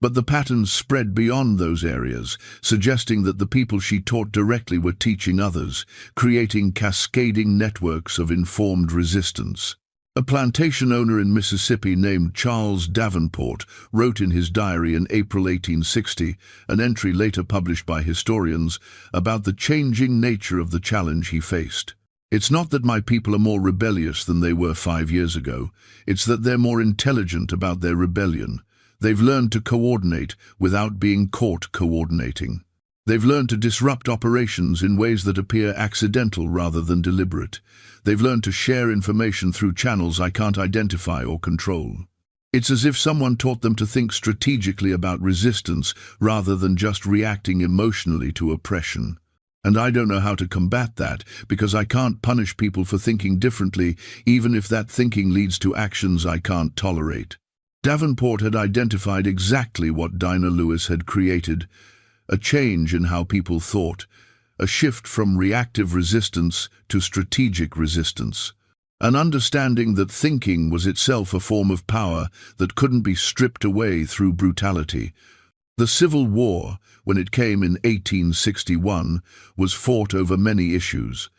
But the patterns spread beyond those areas, suggesting that the people she taught directly were teaching others, creating cascading networks of informed resistance. A plantation owner in Mississippi named Charles Davenport wrote in his diary in April 1860, an entry later published by historians, about the changing nature of the challenge he faced. "It's not that my people are more rebellious than they were 5 years ago. It's that they're more intelligent about their rebellion. They've learned to coordinate without being caught coordinating. They've learned to disrupt operations in ways that appear accidental rather than deliberate. They've learned to share information through channels I can't identify or control." It's as if someone taught them to think strategically about resistance rather than just reacting emotionally to oppression. And I don't know how to combat that, because I can't punish people for thinking differently, even if that thinking leads to actions I can't tolerate. Davenport had identified exactly what Dinah Lewis had created: a change in how people thought, a shift from reactive resistance to strategic resistance, an understanding that thinking was itself a form of power that couldn't be stripped away through brutality. The Civil War, when it came in 1861, was fought over many issues,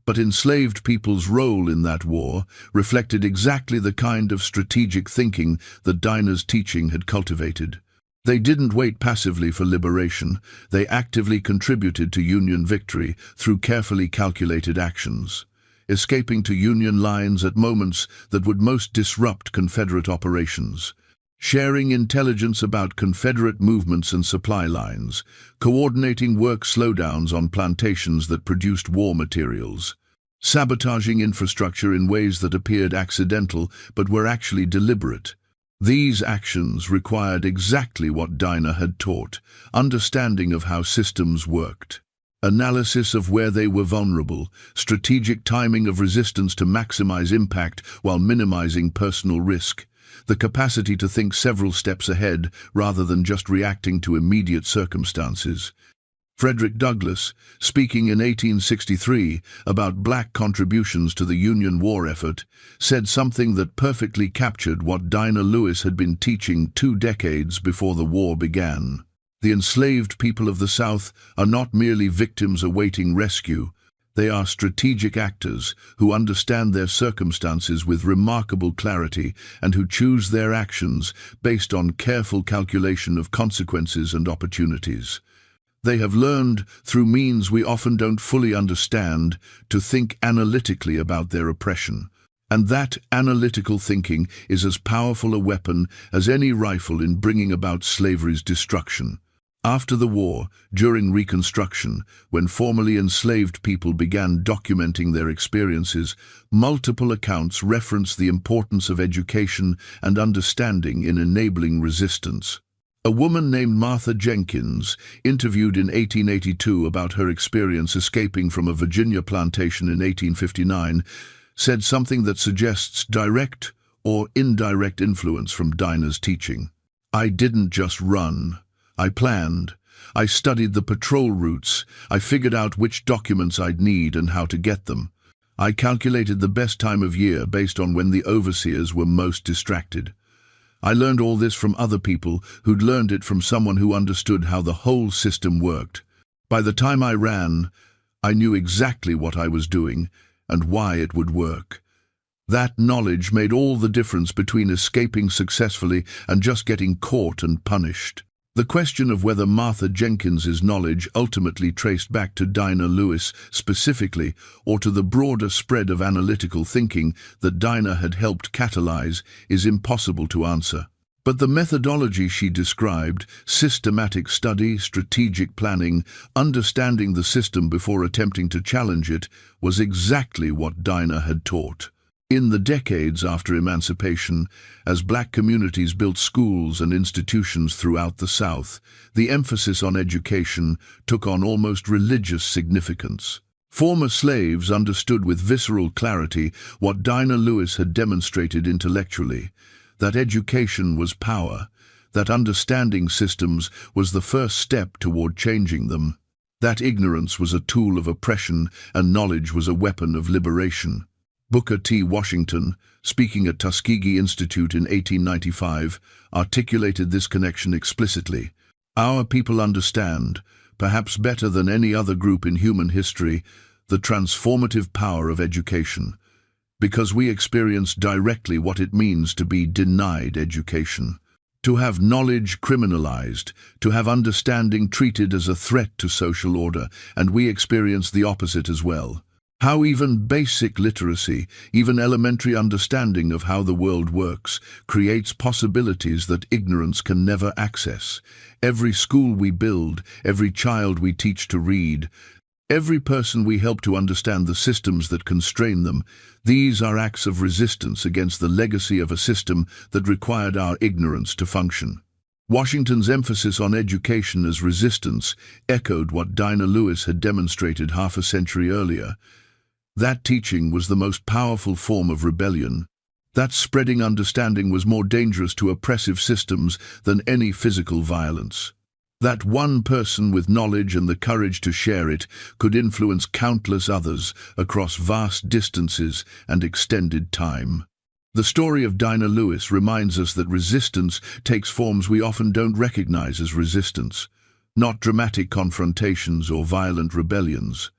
but enslaved people's role in that war reflected exactly the kind of strategic thinking that Dinah's teaching had cultivated. They didn't wait passively for liberation. They actively contributed to Union victory through carefully calculated actions, escaping to Union lines at moments that would most disrupt Confederate operations. sharing intelligence about Confederate movements and supply lines, coordinating work slowdowns on plantations that produced war materials, sabotaging infrastructure in ways that appeared accidental but were actually deliberate. These actions required exactly what Dinah had taught: understanding of how systems worked, analysis of where they were vulnerable, strategic timing of resistance to maximize impact while minimizing personal risk, the capacity to think several steps ahead rather than just reacting to immediate circumstances. Frederick Douglass, speaking in 1863 about black contributions to the Union war effort, said something that perfectly captured what Dinah Lewis had been teaching 2 decades before the war began. The enslaved people of the South are not merely victims awaiting rescue. They are strategic actors who understand their circumstances with remarkable clarity and who choose their actions based on careful calculation of consequences and opportunities. They have learned, through means we often don't fully understand, to think analytically about their oppression. And that analytical thinking is as powerful a weapon as any rifle in bringing about slavery's destruction. After the war, during Reconstruction, when formerly enslaved people began documenting their experiences, multiple accounts reference the importance of education and understanding in enabling resistance. A woman named Martha Jenkins, interviewed in 1882 about her experience escaping from a Virginia plantation in 1859, said something that suggests direct or indirect influence from Dinah's teaching. "I didn't just run. I planned. I studied the patrol routes. I figured out which documents I'd need and how to get them. I calculated the best time of year based on when the overseers were most distracted. I learned all this from other people who'd learned it from someone who understood how the whole system worked. By the time I ran, I knew exactly what I was doing and why it would work." That knowledge made all the difference between escaping successfully and just getting caught and punished. The question of whether Martha Jenkins's knowledge ultimately traced back to Dinah Lewis specifically, or to the broader spread of analytical thinking that Dinah had helped catalyze, is impossible to answer. But the methodology she described, systematic study, strategic planning, understanding the system before attempting to challenge it, was exactly what Dinah had taught. In the decades after emancipation, as black communities built schools and institutions throughout the South, the emphasis on education took on almost religious significance. Former slaves understood with visceral clarity what Dinah Lewis had demonstrated intellectually: that education was power, that understanding systems was the first step toward changing them, that ignorance was a tool of oppression and knowledge was a weapon of liberation. Booker T. Washington, speaking at Tuskegee Institute in 1895, articulated this connection explicitly. "Our people understand, perhaps better than any other group in human history, the transformative power of education, because we experience directly what it means to be denied education. To have knowledge criminalized, to have understanding treated as a threat to social order, and we experience the opposite as well. How even basic literacy, even elementary understanding of how the world works, creates possibilities that ignorance can never access. Every school we build, every child we teach to read, every person we help to understand the systems that constrain them, these are acts of resistance against the legacy of a system that required our ignorance to function." Washington's emphasis on education as resistance echoed what Dinah Lewis had demonstrated half a century earlier. That teaching was the most powerful form of rebellion. That spreading understanding was more dangerous to oppressive systems than any physical violence. That one person with knowledge and the courage to share it could influence countless others across vast distances and extended time. The story of Dinah Lewis reminds us that resistance takes forms we often don't recognize as resistance. Not dramatic confrontations or violent rebellions.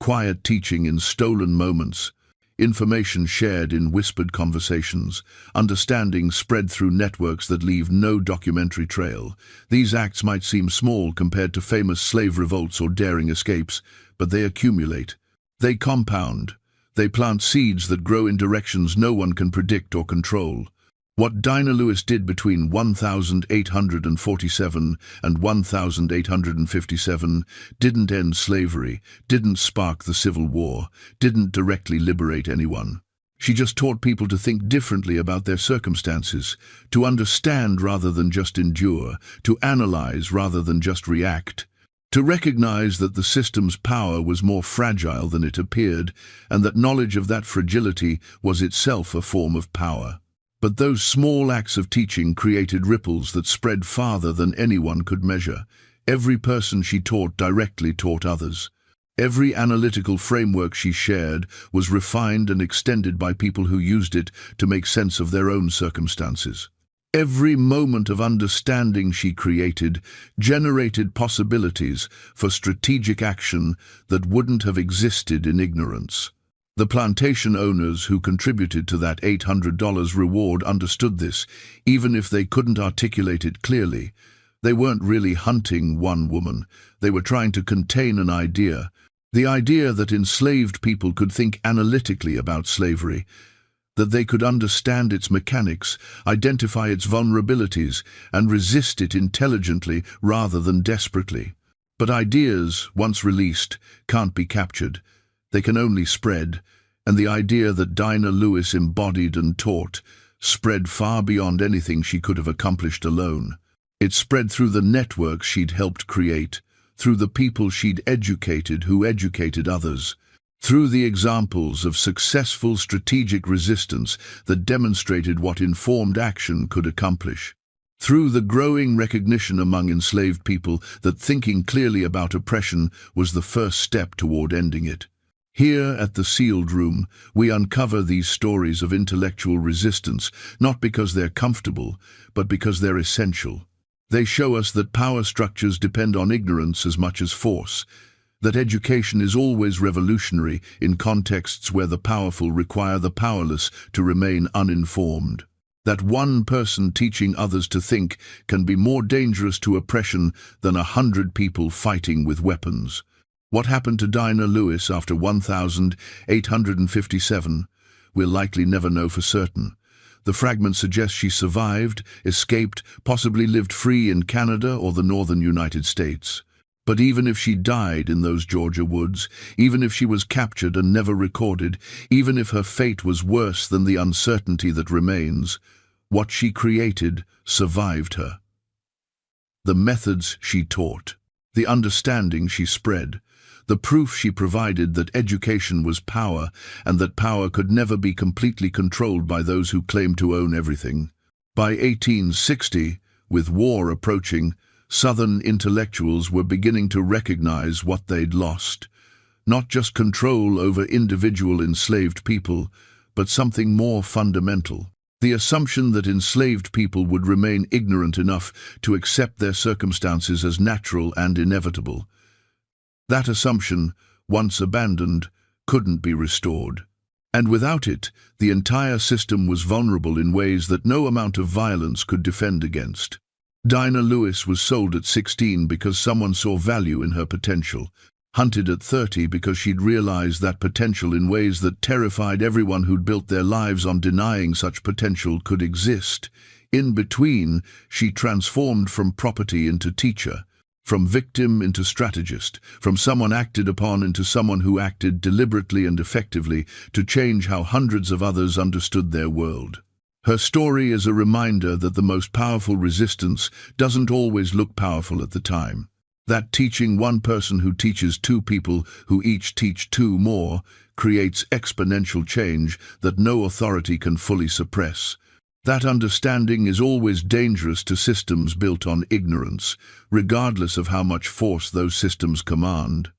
Quiet teaching in stolen moments, information shared in whispered conversations, understanding spread through networks that leave no documentary trail. These acts might seem small compared to famous slave revolts or daring escapes, but they accumulate. They compound. They plant seeds that grow in directions no one can predict or control. What Dinah Lewis did between 1847 and 1857 didn't end slavery, didn't spark the Civil War, didn't directly liberate anyone. She just taught people to think differently about their circumstances, to understand rather than just endure, to analyze rather than just react, to recognize that the system's power was more fragile than it appeared, and that knowledge of that fragility was itself a form of power. But those small acts of teaching created ripples that spread farther than anyone could measure. Every person she taught directly taught others. Every analytical framework she shared was refined and extended by people who used it to make sense of their own circumstances. Every moment of understanding she created generated possibilities for strategic action that wouldn't have existed in ignorance. The plantation owners who contributed to that $800 reward understood this, even if they couldn't articulate it clearly. They weren't really hunting one woman. They were trying to contain an idea. The idea that enslaved people could think analytically about slavery, that they could understand its mechanics, identify its vulnerabilities, and resist it intelligently rather than desperately. But ideas, once released, can't be captured. They can only spread, and the idea that Dinah Lewis embodied and taught spread far beyond anything she could have accomplished alone. It spread through the networks she'd helped create, through the people she'd educated who educated others, through the examples of successful strategic resistance that demonstrated what informed action could accomplish, through the growing recognition among enslaved people that thinking clearly about oppression was the first step toward ending it. Here at the Sealed Room, we uncover these stories of intellectual resistance, not because they're comfortable, but because they're essential. They show us that power structures depend on ignorance as much as force, that education is always revolutionary in contexts where the powerful require the powerless to remain uninformed, that one person teaching others to think can be more dangerous to oppression than 100 people fighting with weapons. What happened to Dinah Lewis after 1857? We'll likely never know for certain. The fragments suggest she survived, escaped, possibly lived free in Canada or the northern United States. But even if she died in those Georgia woods, even if she was captured and never recorded, even if her fate was worse than the uncertainty that remains, what she created survived her. The methods she taught, the understanding she spread, the proof she provided that education was power and that power could never be completely controlled by those who claimed to own everything. By 1860, with war approaching, Southern intellectuals were beginning to recognize what they'd lost. Not just control over individual enslaved people, but something more fundamental. The assumption that enslaved people would remain ignorant enough to accept their circumstances as natural and inevitable. That assumption, once abandoned, couldn't be restored. And without it, the entire system was vulnerable in ways that no amount of violence could defend against. Dinah Lewis was sold at 16 because someone saw value in her potential, hunted at 30 because she'd realized that potential in ways that terrified everyone who'd built their lives on denying such potential could exist. In between, she transformed from property into teacher, from victim into strategist, from someone acted upon into someone who acted deliberately and effectively to change how hundreds of others understood their world. Her story is a reminder that the most powerful resistance doesn't always look powerful at the time. That teaching one person who teaches two people who each teach two more creates exponential change that no authority can fully suppress. That understanding is always dangerous to systems built on ignorance, regardless of how much force those systems command.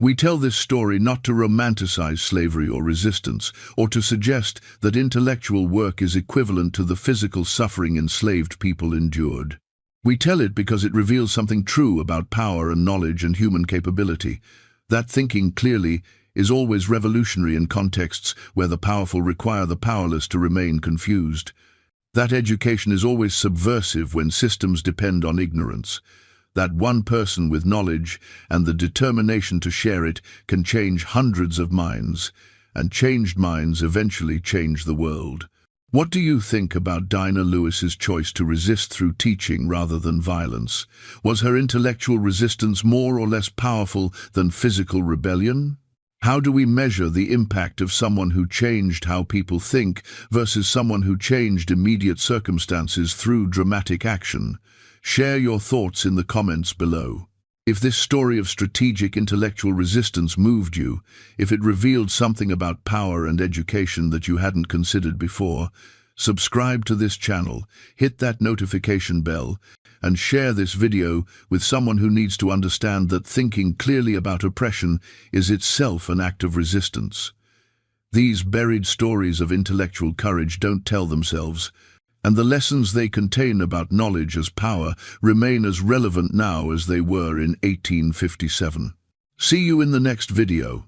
We tell this story not to romanticize slavery or resistance, or to suggest that intellectual work is equivalent to the physical suffering enslaved people endured. We tell it because it reveals something true about power and knowledge and human capability. That thinking clearly is always revolutionary in contexts where the powerful require the powerless to remain confused. That education is always subversive when systems depend on ignorance. That one person with knowledge and the determination to share it can change hundreds of minds, and changed minds eventually change the world. What do you think about Dinah Lewis's choice to resist through teaching rather than violence? Was her intellectual resistance more or less powerful than physical rebellion? How do we measure the impact of someone who changed how people think versus someone who changed immediate circumstances through dramatic action? Share your thoughts in the comments below. If this story of strategic intellectual resistance moved you, if it revealed something about power and education that you hadn't considered before, subscribe to this channel, hit that notification bell, and share this video with someone who needs to understand that thinking clearly about oppression is itself an act of resistance. These buried stories of intellectual courage don't tell themselves, and the lessons they contain about knowledge as power remain as relevant now as they were in 1857. See you in the next video.